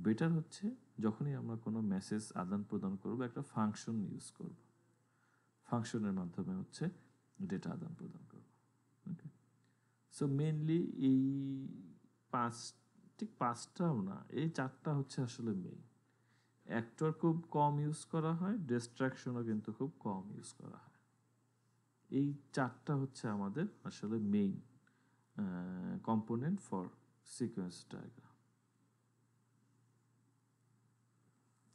S1: বেটার হচ্ছে যখনই আমরা কোনো মেসেজ আদান প্রদান করবো, একটা ফাংশন ইউজ করব, ফাংশনের মাধ্যমে হচ্ছে ডেটা আদান প্রদান করব। ওকে, সো মেইনলি এই পাঁচ, ঠিক পাঁচটাও না, এই চারটা হচ্ছে আসলে মেইন। অ্যাক্টর খুব কম ইউজ করা হয়, ডিস্ট্রাকশনও কিন্তু খুব কম ইউজ করা হয়। এই চারটা হচ্ছে আমাদের আসলে main component for sequence diagram.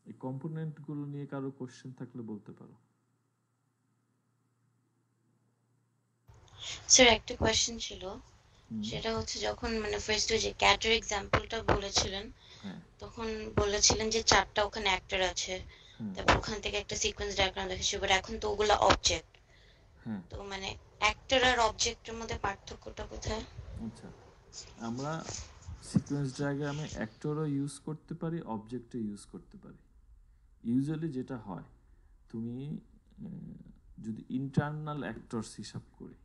S1: এই কম্পোনেন্টগুলো নিয়ে কারো কোশ্চেন থাকলে বলতে পারো।
S3: স্যার একটা কোয়েশ্চেন ছিল, সেটা হচ্ছে যখন মানে ফার্স্ট যে ক্যাটের এক্সাম্পলটা বলেছিলেন,
S1: হ্যাঁ,
S3: তখন বলেছিলেন যে চারটা ওখানে অ্যাক্টর আছে,
S1: হুম,
S3: তারপর ওখান থেকে একটা সিকোয়েন্স ডায়াগ্রাম দেখেছি, বাট এখন তো ওগুলা অবজেক্ট।
S1: হ্যাঁ,
S3: তো মানে অ্যাক্টর আর অবজেক্টের মধ্যে পার্থক্যটা কোথায়?
S1: আচ্ছা। আমরা সিকোয়েন্স ডায়াগ্রামে অ্যাক্টরও ইউজ করতে পারি, অবজেক্টও ইউজ করতে পারি। ইউজুয়ালি যেটা হয়, তুমি যদি ইন্টারনাল অ্যাক্টরস হিসাব করি,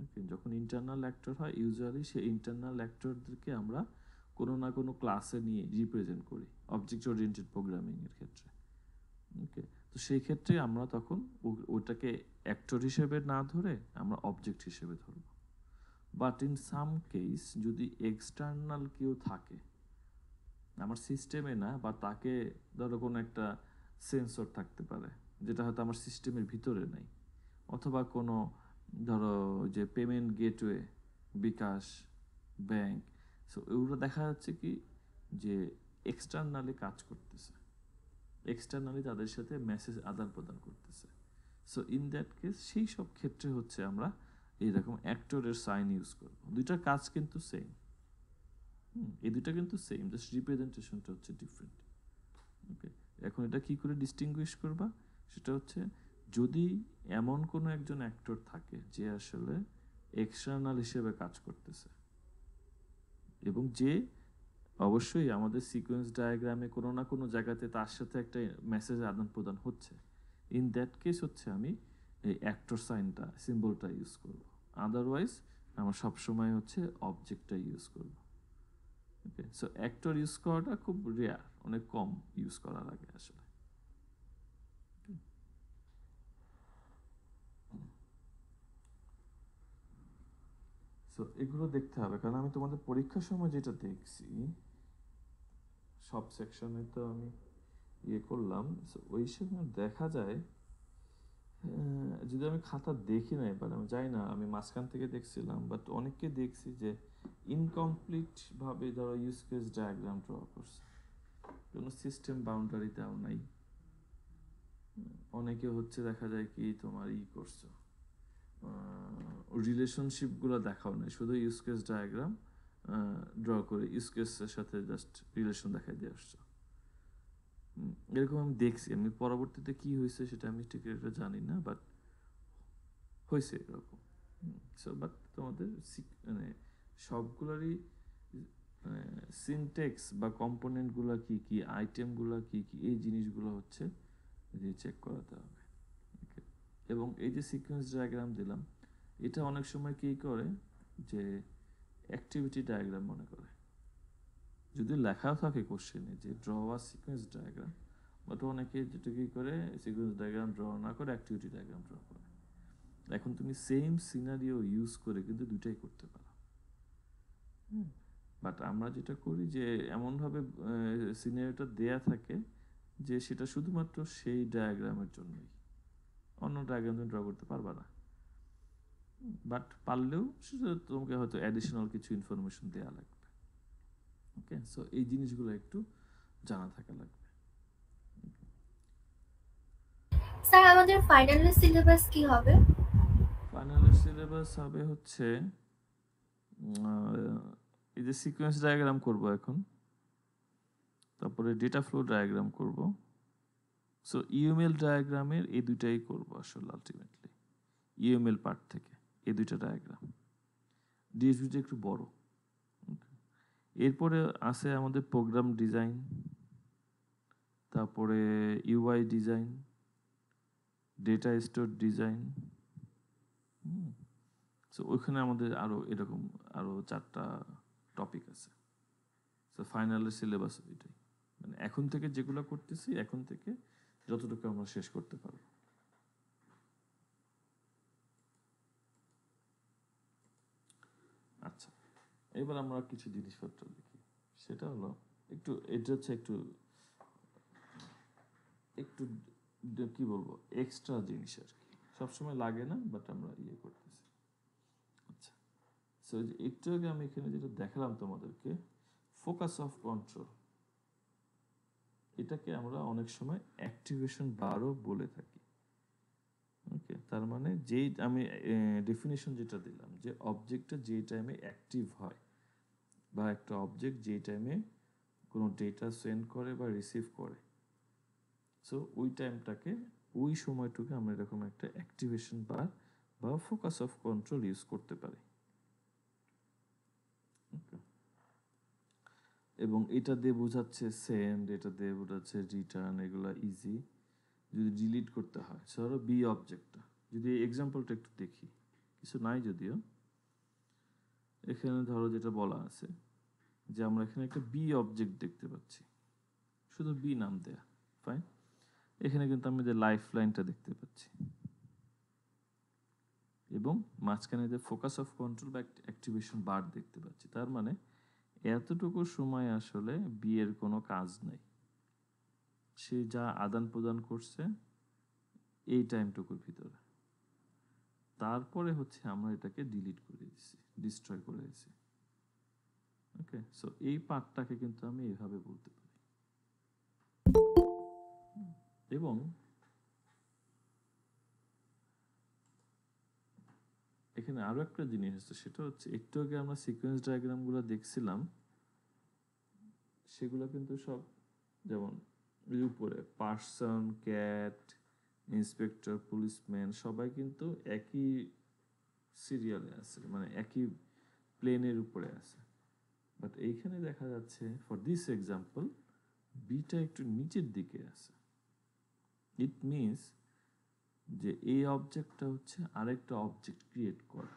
S1: ওকে, যখন ইন্টারনাল অ্যাক্টর হয় ইউজুয়ালি সেই ইন্টারনাল অ্যাক্টরদেরকে আমরা কোনো না কোনো ক্লাসে নিয়ে রিপ্রেজেন্ট করি অবজেক্ট ওরিয়েন্টেড প্রোগ্রামিংয়ের ক্ষেত্রে। ওকে, তো সেই ক্ষেত্রে আমরা তখন ওটাকে অ্যাক্টর হিসেবে না ধরে আমরা অবজেক্ট হিসেবে ধরব। বাট ইন সাম কেস যদি এক্সটার্নাল কেউ থাকে আমার সিস্টেমে না, বা তাকে ধরো কোনো একটা সেন্সর থাকতে পারে যেটা হয়তো আমার সিস্টেমের ভিতরে নেই, অথবা কোনো ধরো যে পেমেন্ট গেটওয়ে, বিকাশ, ব্যাংক, সো এগুলো দেখা যাচ্ছে কি যে এক্সটার্নালি কাজ করতেছে, এক্সটার্নালি তাদের সাথে মেসেজ আদান প্রদান করতেছে। সো ইন দ্যাট কেস সেই সব ক্ষেত্রে হচ্ছে আমরা এইরকম অ্যাক্টরের সাইন ইউজ করব। দুইটার কাজ কিন্তু সেম, এই দুইটা কিন্তু সেম, জাস্ট রিপ্রেজেন্টেশনটা হচ্ছে ডিফারেন্ট। ওকে, এখন এটা কি করে ডিস্টিংগুইশ করবা, সেটা হচ্ছে যদি এমন কোনো একজন অ্যাক্টর থাকে যে আসলে এক্সটার্নাল হিসেবে কাজ করতেছে, এবং যে অবশ্যই আমাদের সিকোয়েন্স ডায়াগ্রামে কোনো না কোনো জায়গাতে তার সাথে একটা মেসেজ আদান প্রদান হচ্ছে, ইন দ্যাট কেস হচ্ছে আমি এই অ্যাক্টর সাইনটা, সিম্বলটা ইউজ করব। আদারওয়াইজ আমার সবসময় হচ্ছে অবজেক্টটা ইউজ করব। ওকে, সো অ্যাক্টর ইউজ করাটা খুব রেয়ার, অনেক কম ইউজ করা লাগে আসলে। সো এগুলো দেখতে হবে, কারণ আমি তোমাদের পরীক্ষার সময় যেটা দেখছি সব সেকশনে তো আমি ইয়ে করলাম, সো ওই সময় দেখা যায় যদি আমি খাতা দেখি না, এবার আমি জানি না, আমি মাঝখান থেকে দেখছিলাম, বাট অনেককে দেখছি যে ইনকমপ্লিট ভাবে ধরো ইউজ কেস ডায়াগ্রাম ড্র করছে, কোনো সিস্টেম বাউন্ডারি দেওয়া নাই। অনেকে হচ্ছে দেখা যায় কি তোমার করছো রিলেশনশিপগুলো দেখাও নাই, শুধু ইউজ কেস ডায়াগ্রাম ড্র করে ইউজ কেসের সাথে জাস্ট রিলেশন দেখাই দিয়ে আসছো। এরকম আমি দেখছি, আমি পরবর্তীতে কি হয়েছে সেটা আমি ঠিক এটা জানি না, বাট হয়েছে এরকম। সো বাট তোমাদের মানে সবগুলোরই সিনটেক্স বা কম্পোনেন্টগুলো কি কি, আইটেমগুলো কি কি, এই জিনিসগুলো হচ্ছে যে চেক করাতে হবে। এবং এই যে সিকোয়েন্স ডায়াগ্রাম দিলাম, এটা অনেক সময় কি করে যে অ্যাক্টিভিটি ডায়াগ্রাম মনে করে, যদি লেখাও থাকে কোশ্চেনে যে draw a sequence diagram, but অনেকে যেটা কি করে সিকোয়েন্স ডায়াগ্রাম ড্র না করে অ্যাক্টিভিটি ডায়াগ্রাম ড্র করে। এখন তুমি সেম সিনারিও ইউজ করে কিন্তু দুটাই করতে পারো। বাট আমরা যেটা করি যে এমনভাবে সিনারিওটা দেয়া থাকে যে সেটা শুধুমাত্র সেই ডায়াগ্রামের জন্যই, অন্য ডায়াগ্রাম তুমি ড্র করতে পারবা না। বাট পারলেও সেটা তোমাকে হয়তো অ্যাডিশনাল কিছু ইনফরমেশন দেওয়া লাগবে। ওকে, সো এই জিনিসগুলো একটু জানা থাকা লাগবে।
S4: স্যার আমাদের ফাইনালের সিলেবাস কি হবে?
S1: ফাইনালের সিলেবাস হবে হচ্ছে এই যে সিকোয়েন্স ডায়াগ্রাম করব এখন, তারপরে ডেটা ফ্লো ডায়াগ্রাম করব। সো ইউএমএল ডায়াগ্রামের এই দুইটাই করব আসলে আলটিমেটলি, ইউএমএল পার্ট থেকে এই দুইটা ডায়াগ্রাম। ডিএসবিটা একটু বড়। এরপরে আছে আমাদের প্রোগ্রাম ডিজাইন, তারপরে UI design, data store design. So ওইখানে আমাদের আরো এরকম আরো 4টা টপিক আছে। সো ফাইনালের সিলেবাস এটাই, মানে এখন থেকে যেগুলো করতেছি এখন থেকে যতটুকু আমরা শেষ করতে পারবো। আচ্ছা, এবার আমরা কিছু জিনিসপত্র দেখি। সেটা হলো একটু, এটা হচ্ছে একটু একটু কি বলবো, এক্সট্রা জিনিস আর কি, সবসময় লাগে না, বাট আমরা ইয়ে করতেছি। আচ্ছা, সো একটু আগে আমি এখানে যেটা দেখালাম তোমাদেরকে, ফোকাস অফ কন্ট্রোল, এটাকে আমরা অনেক সময় অ্যাক্টিভেশন বারও বলে থাকি। ওকে, তার মানে যেই আমি ডেফিনেশন যেটা দিলাম যে অবজেক্টটা যেই টাইমে অ্যাক্টিভ হয়, বা একটা অবজেক্ট যেই টাইমে কোনো ডেটা সেন্ড করে বা রিসিভ করে, সো ওই টাইমটাকে, ওই সময়টুকু আমরা এরকম একটা অ্যাক্টিভেশন বার বা ফোকাস অফ কন্ট্রোল ইউজ করতে পারি। এবং এটা দিয়ে বোঝাচ্ছে সেন্ড, এটা দিয়ে বোঝাচ্ছে রিটার্ন, এগুলা ইজি। যদি ডিলিট করতে হয়, ধরো বি অবজেক্টটা, যদি এক্সাম্পলটা একটু দেখি, কিছু নাই যদিও, এখানে ধরো যেটা বলা আছে যে আমরা এখানে একটা বি অবজেক্ট দেখতে পাচ্ছি, শুধু বি নাম দেয়া, ফাইন। এখানে কিন্তু আমি যে লাইফ লাইনটা দেখতে পাচ্ছি, এবং মাঝখানে যে ফোকাস অফ কন্ট্রোল বা অ্যাক্টিভেশন বার দেখতে পাচ্ছি। তার মানে এতটুকু সময় আসলে বি এর কোনো কাজ নাই, সে যা আদান প্রদান করছে এই টাইমটুকুর ভিতরে, তারপরে হচ্ছে আমরা এটাকে ডিলিট করে দিচ্ছি, ডিস্ট্রয় করে দিচ্ছি। ওকে, সো এই পার্টটাকে কিন্তু আমি এইভাবে বলতে পারি। এবং এখানে আরো একটা জিনিস আছে, সেটা হচ্ছে একটু আগে আমরা সিকোয়েন্স ডায়াগ্রামগুলো দেখছিলাম, সেগুলো কিন্তু সব যেমন এর উপরে পার্সন, ক্যাট, ইন্সপেক্টর, পুলিশম্যান সবাই কিন্তু একই সিরিয়ালে আছে, মানে একই প্লেনের উপরে আছে। বাট এইখানে দেখা যাচ্ছে ফর দিস এক্সাম্পল বিটা একটু নিচের দিকে আছে। ইট মিনস যে এই অবজেক্টটা হচ্ছে আরেকটা অবজেক্ট ক্রিয়েট করা।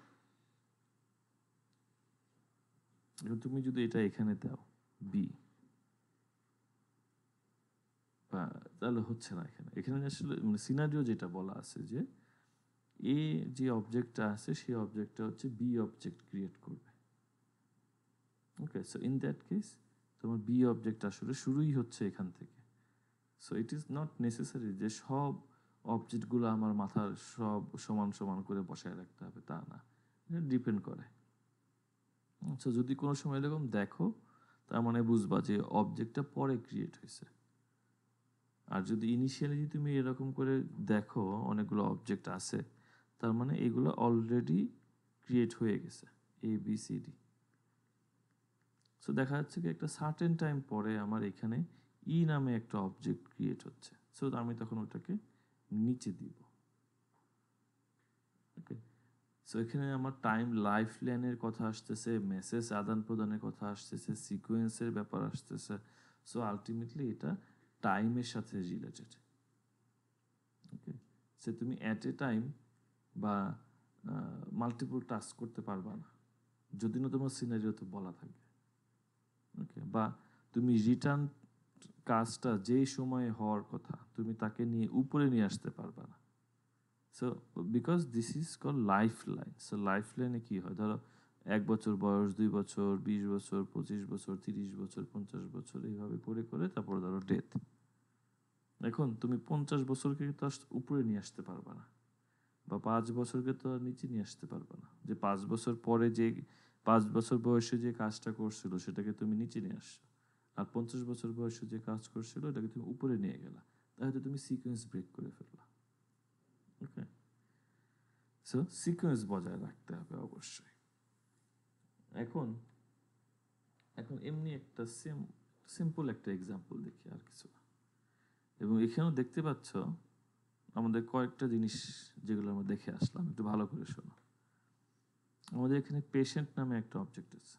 S1: তুমি যদি এটা এখানে দাও বি, তাহলে হচ্ছে না। এখানে এখানে আসলে মানে সিনারিও যেটা বলা আছে যে এ যে অবজেক্টটা আছে সেই অবজেক্টটা হচ্ছে বি অবজেক্ট ক্রিয়েট করবে। ওকে, সো ইন দ্যাট কেস তোমার বি অবজেক্ট আসলে শুরুই হচ্ছে এখান থেকে। So it is not necessary যে সব অবজেক্টগুলো আমার মাথার সব সমান সমান করে বসায় রাখতে হবে, তা না, এটা ডিপেন্ড করে। সো যদি কোনো সময় এরকম দেখো, তার মানে বুঝবা যে অবজেক্টটা পরে ক্রিয়েট হয়েছে। আর যদি ইনিশিয়ালি তুমি এরকম করে দেখো অনেকগুলো অবজেক্ট আছে, তার মানে এগুলো অলরেডি ক্রিয়েট হয়ে গেছে, A B C D. So দেখা যাচ্ছে কি একটা সার্টেন টাইম পরে আমার এখানে ই নামে একটা অবজেক্ট ক্রিয়েট হচ্ছে। সো আমি তখন ওটাকে নিচে দিব। ওকে, সো এখানে আমার টাইম লাইফ লাইনের কথা আসতেছে, মেসেজ আদান প্রদানের কথা আসতেছে, সিকোয়েন্সের ব্যাপার আসতেছে। সো আলটিমেটলি এটা টাইমের সাথে রিলেটেড। ওকে, সে তুমি অ্যাট এ টাইম বা মাল্টিপল টাস্ক করতে পারবা না যদি না তোমার সিনারিওতে বলা থাকে। ওকে, বা তুমি রিটার্ন কাজটা যেই সময়ে হওয়ার কথা তুমি তাকে নিয়ে উপরে নিয়ে আসতে পারবা না। So because this is call life line. So life লাইনে কী হয়, ধরো 1 বছর বয়স, 2 বছর, 20 বছর, 25 বছর, 30 বছর, 50 বছর, এইভাবে করে করে তারপর ধরো ডেথ। এখন তুমি 50 বছরকে তো উপরে নিয়ে আসতে পারবা না, বা 5 বছরকে তো আর নিচে নিয়ে আসতে পারবা না। যে 5 বছর পরে যে 5 বছর বয়সে যে কাজটা করছিল সেটাকে তুমি নিচে নিয়ে আসছো, আর 50 বছর বয়সে যে কাজ করছিল এটাকে তুমি উপরে নিয়ে গেলা, তাহলে তুমি সিকোয়েন্স ব্রেক করে ফেললা। ওকে, সো সিকোয়েন্স বজায় রাখতে হবে অবশ্যই। এখন এখন এমনি একটা সিম্পল একটা এক্সাম্পল দেখি, আর কিছু না। এবং এখানেও দেখতে পাচ্ছ আমাদের কয়েকটা জিনিস যেগুলো আমরা দেখে আসলাম, একটু ভালো করে শোনো। আমাদের এখানে পেশেন্ট নামে একটা অবজেক্ট আছে,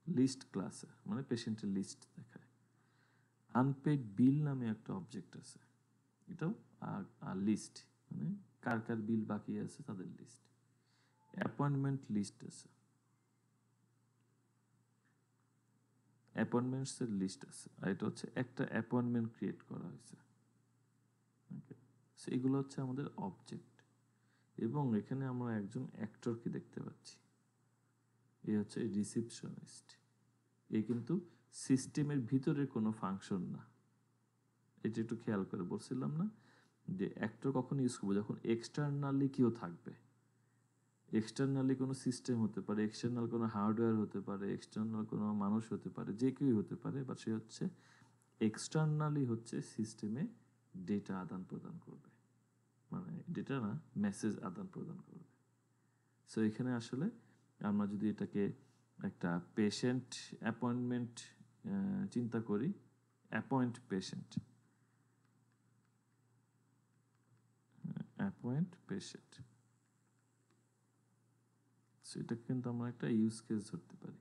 S1: লিস্ট ক্লাসে, মানে পেশেন্টের লিস্ট দেখায়। আনপেড বিল নামে একটা অবজেক্ট আছে, এটাও আর লিস্ট, মানে কার কার বিল বাকি আছে তাদের লিস্ট। অ্যাপয়েন্টমেন্ট লিস্ট আছে, অ্যাপয়েন্টমেন্টসের লিস্ট আছে, আর এটা হচ্ছে একটা অ্যাপয়েন্টমেন্ট ক্রিয়েট করা হয়েছে। ওকে, সো এগুলো হচ্ছে আমাদের অবজেক্ট। এবং এখানে আমরা একজন অ্যাক্টরকে দেখতে পাচ্ছি, এ হচ্ছে রিসিপশনিস্ট। এ কিন্তু সিস্টেমের ভিতরে কোনো ফাংশন না। এটা একটু খেয়াল করে বলছিলাম না যে অ্যাক্টর কখন ইউজ করবো, যখন এক্সটার্নালি কেউ থাকবে। এক্সটার্নালি কোনো সিস্টেম হতে পারে, এক্সটার্নাল কোনো হার্ডওয়্যার হতে পারে, এক্সটার্নাল কোনো মানুষ হতে পারে, যে কেউই হতে পারে, বা সে হচ্ছে এক্সটার্নালি হচ্ছে সিস্টেমে ডেটা আদান প্রদান করবে, মানে ডেটা না, মেসেজ আদান প্রদান করবে। সো এখানে আসলে আমরা যদি এটাকে একটা পেশেন্ট অ্যাপয়েন্টমেন্ট চিন্তা করি, appoint patient, appoint patient, so এটা কিন্তু আমরা একটা ইউজ কেস ধরতে পারি।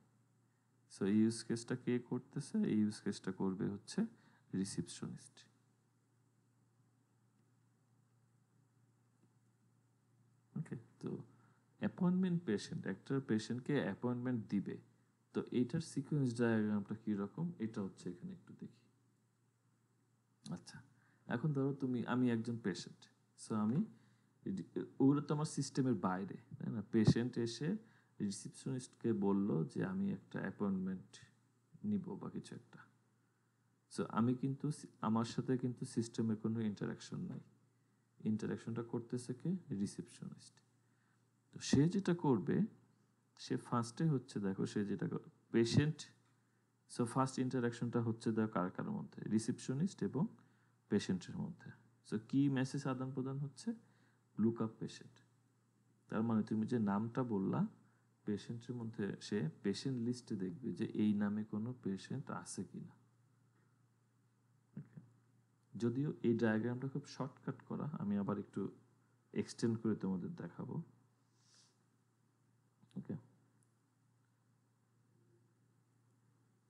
S1: সো এই ইউজ কেসটা কে করতেছে, এই ইউজ কেসটা করবে হচ্ছে রিসিপশনিস্ট। ওকে, তো অ্যাপয়েন্টমেন্ট পেশেন্ট একটা পেশেন্টকে অ্যাপয়েন্টমেন্ট দিবে, তো এইটার সিকোয়েন্স ডায়াগ্রামটা কীরকম এটা হচ্ছে এখানে একটু দেখি। আচ্ছা, এখন ধরো আমি একজন পেশেন্ট। সো আমি ওগুলো তো আমার সিস্টেমের বাইরে, তাই না? পেশেন্ট এসে রিসিপশনিস্টকে বললো যে আমি একটা অ্যাপয়েন্টমেন্ট নিব বা কিছু একটা। সো আমি কিন্তু আমার সাথে কিন্তু সিস্টেমের কোনো ইন্টারাকশন নাই, ইন্টারাকশনটা করতেছে কে? রিসিপশনিস্ট। তো সে যেটা করবে, সে ফার্স্টে হচ্ছে দেখো সে যেটা পেশেন্ট। সো ফার্স্ট ইন্টারাকশনটা হচ্ছে দেখো কার কার মধ্যে, রিসিপশনিস্ট এবং পেশেন্টের মধ্যে। সো কি মেসেজ আদান প্রদান হচ্ছে? Look up patient. তার মানে তুমি যে নামটা বললা পেশেন্টের মধ্যে, সে পেশেন্ট লিস্টে দেখবে যে এই নামে কোনো পেশেন্ট আছে কিনা। যদিও এই ডায়াগ্রামটা খুব শর্টকাট করা, আমি আবার একটু এক্সটেন্ড করে তোমাদের দেখাবো। Okay,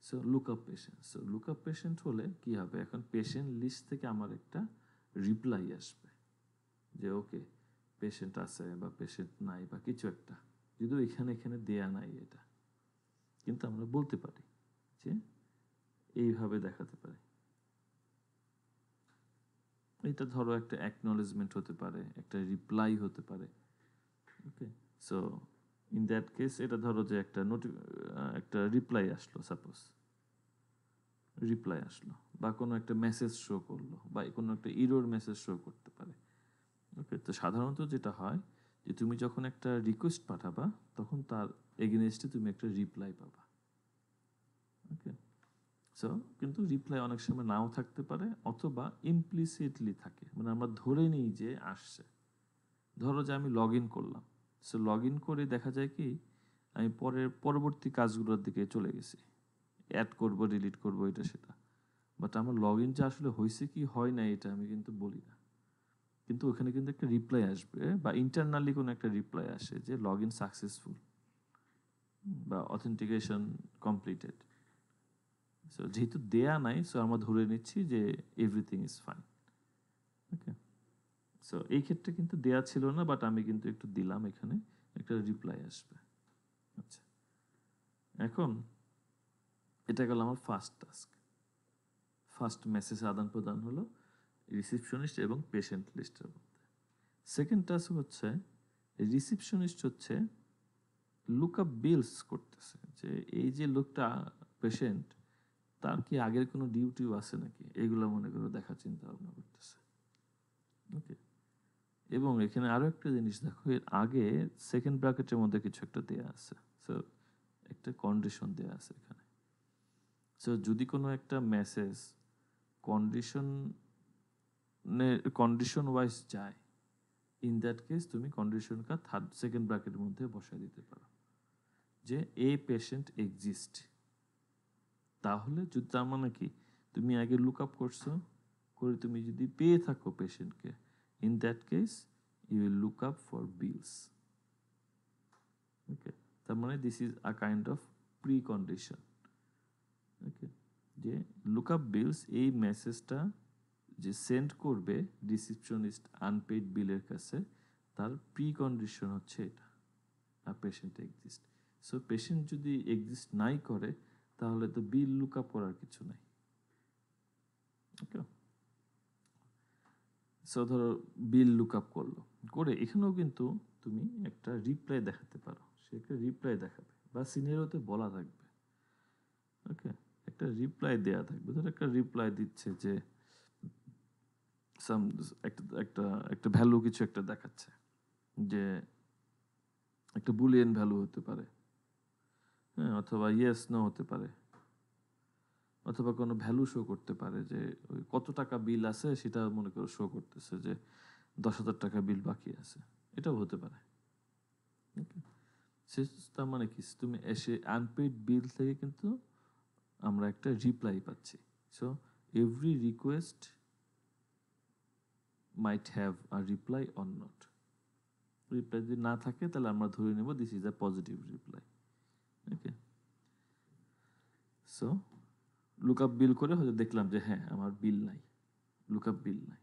S1: so look up patient. So look up patient হলে কি হবে, এখন পেশেন্ট লিস্ট থেকে আমার একটা রিপ্লাই আসবে যে ওকে পেশেন্ট আছে বা পেশেন্ট নাই বা কিছু একটা, যদিও এখানে এখানে দেয়া নাই এটা, কিন্তু আমরা বলতে পারি যে এইভাবে দেখাতে পারি। এটা ধরো একটা অ্যাকনলেজমেন্ট হতে পারে, একটা রিপ্লাই হতে পারে। Okay, so in that case এটা ধরো যে একটা রিপ্লাই আসলো, সাপোজ রিপ্লাই আসলো, বা কোনো একটা মেসেজ শো করলো, বা কোনো একটা ইরোর মেসেজ শো করতে পারে। ওকে, তো সাধারণত যেটা হয় যে তুমি যখন একটা রিকোয়েস্ট পাঠাবা তখন তার এগেনস্টে তুমি একটা রিপ্লাই পাবা। ওকে, সো কিন্তু রিপ্লাই অনেক সময় নাও থাকতে পারে, অথবা ইমপ্লিসিটলি থাকে, মানে আমরা ধরে নিই যে আসছে। ধরো যে আমি লগ ইন করলাম, সো লগ ইন করে দেখা যায় কি আমি পরবর্তী কাজগুলোর দিকে চলে গেছি, অ্যাড করব, ডিলিট করব, এটা সেটা, বাট আমার লগ ইন যে আসলে হয়েছে কি হয় না এটা আমি কিন্তু বলি না। কিন্তু ওখানে কিন্তু একটা রিপ্লাই আসবে, বা ইন্টারনালি কোনো একটা রিপ্লাই আসে যে লগ ইন সাকসেসফুল বা অথেন্টিকেশন কমপ্লিটেড। সো যেহেতু দেয়া নাই, সো আমরা ধরে নিচ্ছি যে everything is fine. Okay, so এই ক্ষেত্রে কিন্তু দেয়া ছিল না, বাট আমি কিন্তু একটু দিলাম, এখানে একটা রিপ্লাই আসবে। আচ্ছা, এখন এটা গেল আমার ফার্স্ট টাস্ক। ফার্স্ট মেসেজ আদান প্রদান হলো রিসিপশনিস্ট এবং পেশেন্ট লিস্টের মধ্যে। সেকেন্ড টাস্ক হচ্ছে রিসিপশনিস্ট হচ্ছে লুক আপ বিলস করতেছে, যে এই যে লোকটা পেশেন্ট, তার কি আগের কোনো ডিউটিও আছে নাকি, এগুলো মনে করে দেখা চিন্তা ভাবনা করতেছে। ওকে, এবং এখানে আরো একটা জিনিস দেখো, এর আগে সেকেন্ড ব্র্যাকেটের মধ্যে কিছু একটা দেয়া আছে, সো একটা কন্ডিশন দেয়া আছে এখানে। সো যদি কোনো একটা মেসেজ কন্ডিশন ওয়াইজ যায়, ইন দ্যাট কেস তুমি কন্ডিশনটা সেকেন্ড ব্র্যাকেটের মধ্যে বসায় দিতে পারো, যে এ পেশেন্ট এক্সিস্ট। তাহলে যদি, তার মানে কি, তুমি আগে লুক আপ করছো, করে তুমি যদি পেয়ে থাকো পেশেন্টকে, in that case you will look up for bills. Okay, তার মানে this is a kind of precondition. Okay, যে লুক আপ বিলস, এই মেসেজটা যে সেন্ড করবে রিসিপশনিস্ট আনপেইড বিলের কাছে, তার প্রি কন্ডিশন হচ্ছে এটা, আর পেশেন্ট এক্সিস্ট। সো পেশেন্ট যদি এক্সিস্ট নাই করে, তাহলে তো বিল লুক আপ করার কিছু নাই। ওকে, সো ধরো বিল লুক আপ করলো, করে এখানেও কিন্তু তুমি একটা রিপ্লাই দেখাতে পারো, সে একটা রিপ্লাই দেখাবে, বা সিনিয়রতে বলা থাকবে। ওকে, একটা রিপ্লাই দেয়া থাকবে, ধর একটা রিপ্লাই দিচ্ছে যে সাম একটা একটা একটা ভ্যালু কিছু একটা দেখাচ্ছে, যে একটা বুলিয়ান ভ্যালু হতে পারে, হ্যাঁ, অথবা ইয়েস নো হতে পারে, অথবা কোনো ভ্যালু শো করতে পারে, যে ওই কত টাকা বিল আছে সেটা মনে করো শো করতেছে যে 10,000 টাকা বিল বাকি আছে, এটাও হতে পারে। ওকে, তার মানে কি, তুমি এসে আনপেইড বিল থেকে কিন্তু আমরা একটা রিপ্লাই পাচ্ছি। So every request might have a reply or not. Reply যদি না থাকে তাহলে আমরা ধরে নেব this is a positive reply. Okay, so look up bill করে হয়তো দেখলাম যে হ্যাঁ আমার বিল নাই, লুক আপ বিল নাই।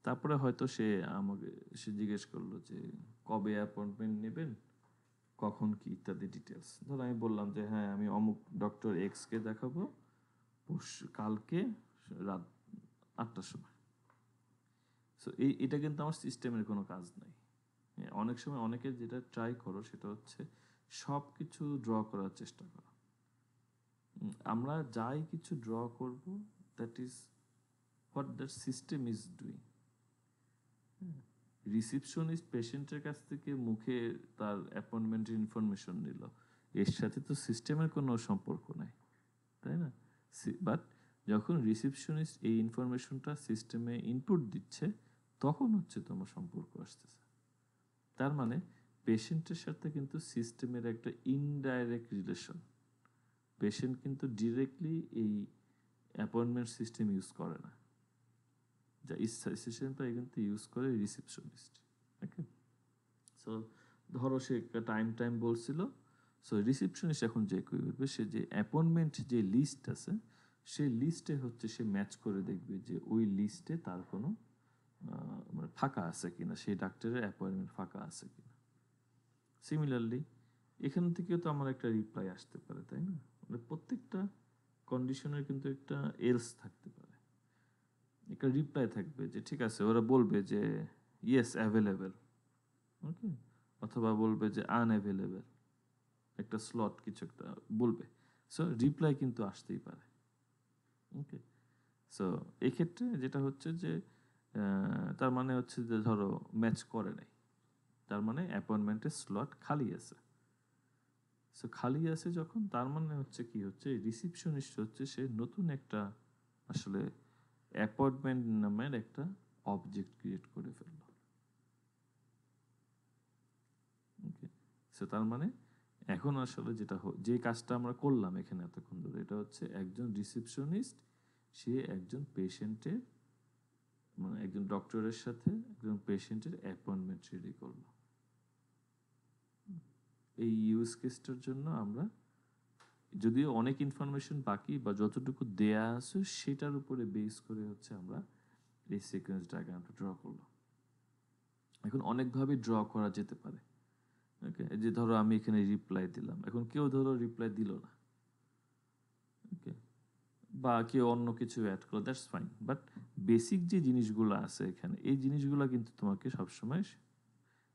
S1: তারপরে হয়তো সে জিজ্ঞেস করলো যে কবে অ্যাপয়েন্টমেন্ট নেবেন, কখন কি ইত্যাদি ডিটেলস। ধর আমি বললাম যে হ্যাঁ আমি অমুক ডক্টর এক্সকে দেখাবো কালকে রাত 8টার সময়। সো এটা কিন্তু আমার সিস্টেমের কোনো কাজ নাই। হ্যাঁ, অনেক সময় অনেকে যেটা ট্রাই করো সেটা হচ্ছে সব কিছু ড্র করার চেষ্টা করো। আমরা যাই কিছু ড্র করব, that is what that system is doing. Receptionist পেশেন্টের কাছ থেকে মুখে তার অ্যাপয়েন্টমেন্টের ইনফরমেশন নিল, এর সাথে তো সিস্টেমের কোনো সম্পর্ক নাই, তাই না? বাট যখন রিসিপশনিস্ট এই ইনফরমেশনটা সিস্টেমে ইনপুট দিচ্ছে, তখন হচ্ছে তোমার সম্পর্ক আসতেছে। তার মানে পেশেন্টের সাথে কিন্তু সিস্টেমের একটা ইনডাইরেক্ট রিলেশন। পেশেন্ট কিন্তু ডিরেক্টলি এই অ্যাপয়েন্টমেন্ট সিস্টেম ইউজ করে না, যা সিস্টেমটা কিন্তু ইউজ করে রিসিপশনিস্ট। ওকে, সো ধরো সে একটা টাইম বলছিল, সো রিসিপশনিস্ট এখন যে করবে, সে যে অ্যাপয়েন্টমেন্ট যে লিস্ট আছে, সেই লিস্টে হচ্ছে সে ম্যাচ করে দেখবে যে ওই লিস্টে তার কোনো মানে ফাঁকা আছে কিনা, সেই ডাক্তারের অ্যাপয়েন্টমেন্ট ফাঁকা আছে কিনা। সিমিলারলি এখান থেকেও তো আমার একটা রিপ্লাই আসতে পারে, তাই না? মানে প্রত্যেকটা কন্ডিশনের কিন্তু একটা এলস থাকতে পারে। একটা রিপ্লাই থাকবে যে ঠিক আছে, ওরা বলবে যে ইয়েস অ্যাভেলেবেল, ওকে, অথবা বলবে যে আনঅ্যাভেলেবেল, একটা স্লট কিছু একটা বলবে। সো রিপ্লাই কিন্তু আসতেই পারে। ওকে, সো এক্ষেত্রে যেটা হচ্ছে যে তার মানে হচ্ছে যে ধরো ম্যাচ করে নাই, তার মানে অ্যাপয়েন্টমেন্টের স্লট খালি আছে। সো খালি আছে যখন, তার মানে হচ্ছে কি হচ্ছে, রিসিপশনিস্ট হচ্ছে সে নতুন একটা আসলে অ্যাপয়েন্টমেন্ট নামের একটা অবজেক্ট ক্রিয়েট করে ফেললো। ওকে, সো তার মানে এখন আসলে যেটা যে কাজটা আমরা করলাম এখানে এতক্ষণ ধরে, এটা হচ্ছে একজন রিসিপশনিস্ট সে একজন পেশেন্টের, মানে একজন ডক্টরের সাথে একজন পেশেন্টের অ্যাপয়েন্টমেন্ট রেডি করলো। এই ইউজ কেসটার জন্য আমরা যদিও অনেক ইনফরমেশন বাকি বা যতটুকু দেয়া আছে সেটার উপরে বেস করে হচ্ছে আমরা এই সিকোয়েন্স ডায়াগ্রামটা ড্র করলাম। এখন অনেকভাবে ড্র করা যেতে পারে। ওকে, যে ধরো আমি এখানে রিপ্লাই দিলাম, এখন কেউ ধরো রিপ্লাই দিল না, ওকে, বা কেউ অন্য কিছু অ্যাড করলো, দ্যাটস ফাইন, বাট বেসিক যে জিনিসগুলো আছে এখানে, এই জিনিসগুলো কিন্তু তোমাকে সবসময়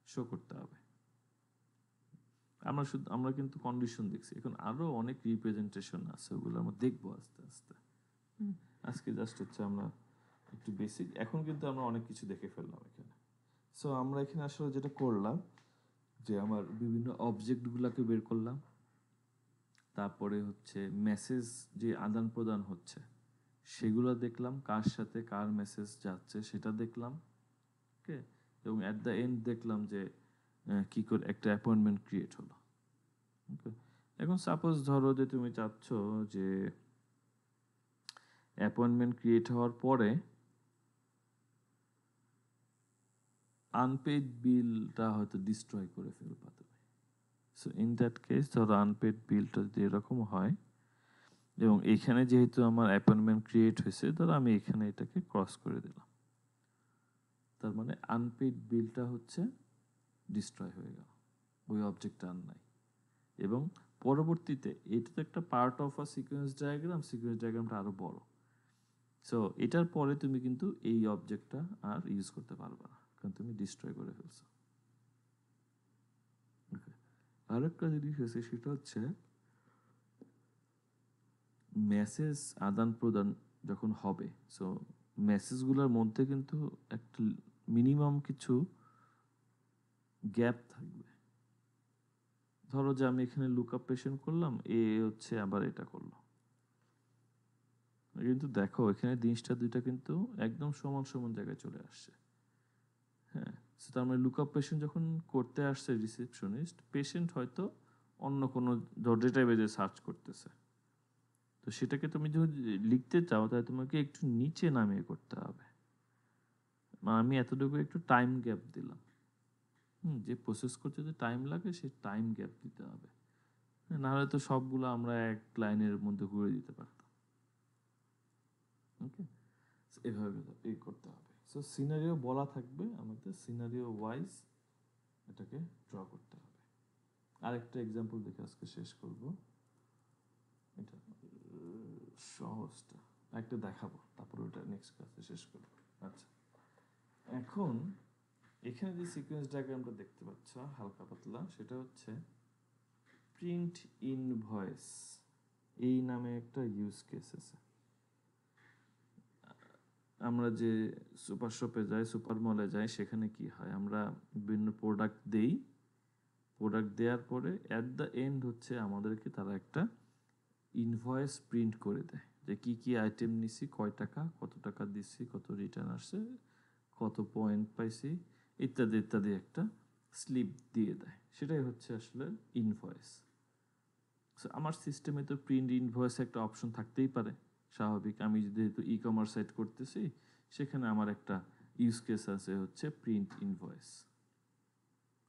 S1: শো করতে হবে। আমরা কিন্তু কন্ডিশন দেখছি, এখন আরো অনেক রিপ্রেজেন্টেশন আছে, ওগুলো আমরা দেখবো আস্তে আস্তে। আজকে জাস্ট হচ্ছে আমরা একটু বেসিক, এখন কিন্তু আমরা অনেক কিছু দেখে ফেললাম এখানে। সো আমরা এখানে আসলে যেটা করলাম যে আমার বিভিন্ন অবজেক্টগুলোকে বের করলাম, তারপরে হচ্ছে মেসেজ যে আদান প্রদান হচ্ছে সেগুলো দেখলাম, কার সাথে কার মেসেজ যাচ্ছে সেটা দেখলাম, ওকে, এবং অ্যাট দ্য এন্ড দেখলাম যে কি করে একটা অ্যাপয়েন্টমেন্ট ক্রিয়েট হলো। ওকে, এখন সাপোজ ধরো যে তুমি চাচ্ছ যে অ্যাপয়েন্টমেন্ট ক্রিয়েট হওয়ার পরে আনপেড বিলটা হয়তো ডিস্ট্রয় করে ফেলবা তুমি। সো ইন দ্যাট কেস ধরো আনপেড বিলটা যদি এরকম হয়, এবং এখানে যেহেতু আমার অ্যাপয়েন্টমেন্ট ক্রিয়েট হয়েছে, ধরো আমি এখানে এটাকে ক্রস করে দিলাম, তার মানে আনপেড বিলটা হচ্ছে ডিস্ট্রয় হয়ে গেল, ওই অবজেক্টটা আর নাই। এবং পরবর্তীতে এটা তো একটা পার্ট অফ আ সিকোয়েন্স ডায়াগ্রামটা আরো বড়। সো এটার পরে তুমি কিন্তু এই অবজেক্টটা আর ইউজ করতে পারবে না, কারণ তুমি ডিস্ট্রয় করে ফেলছো। আর একটা জিনিস আছে, সেটা হচ্ছে মেসেজ আদান প্রদান যখন হবে, সো মেসেজগুলোর মধ্যে কিন্তু একটা মিনিমাম কিছু গ্যাপ থাকবে। ধরো যে আমি এখানে লুক আপ পেশেন্ট করলাম, এ হচ্ছে আবার এটা করলো, কিন্তু দেখো এখানে জিনিসটা দুইটা কিন্তু একদম সমান সমান জায়গায় চলে আসছে। হ্যাঁ, তার মানে লুক আপ পেশেন্ট যখন করতে আসছে রিসেপশনিস্ট, পেশেন্ট হয়তো অন্য কোনো ডেটাবেজে সার্চ করতেছে, তো সেটাকে তুমি যদি লিখতে চাও তাহলে তোমাকে একটু নিচে নামিয়ে করতে হবে। মানে আমি এতটুকু একটু টাইম গ্যাপ দিলাম, যে প্রসেস করতে যে টাইম লাগে সে টাইম গ্যাপ দিতে হবে, না হলে তো সবগুলো আমরা এক লাইনের মধ্যে ঘুরে দিতে পারতাম। ওকে, এভাবে এই করতে হবে। সো সিনারিও বলা থাকবে, আমাদের সিনারিও ওয়াইজ এটাকে ড্র করতে হবে। আরেকটা এক্সাম্পল দেখে আজকে শেষ করব, এটা সহজটা একটা দেখাবো, তারপর ওটা নেক্সট ক্লাসে শেষ করবো। আচ্ছা, এখন এখানে যে সিকোয়েন্স ডায়াগ্রামটা দেখতে পাচ্ছ হালকা পাতলা, সেটা হচ্ছে প্রিন্ট ইনভয়েস, এই নামে একটা ইউজ কেস আছে। আমরা যে সুপার শপে যাই, সুপার মলে যাই, সেখানে কি হয়, আমরা বিভিন্ন প্রোডাক্ট দেই, প্রোডাক্ট দেওয়ার পরে অ্যাট দ্য এন্ড হচ্ছে আমাদেরকে তারা একটা ইনভয়েস প্রিন্ট করে দেয়, যে কি কি আইটেম নিছি, কয় টাকা, কত টাকা দিচ্ছি, কত রিটার্ন আসছে, কত পয়েন্ট পাইছি, ইত্যাদি ইত্যাদি একটা স্লিপ দিয়ে দেয়। সেটাই হচ্ছে আসলে ইনভয়েস। আমার সিস্টেমে তো প্রিন্ট ইনভয়েস একটা অপশন থাকতেই পারে, স্বাভাবিক। আমি যেহেতু ই কমার্স সাইট করতেছি, সেখানে আমার একটা ইউজ কেস আছে হচ্ছে প্রিন্ট ইনভয়েস।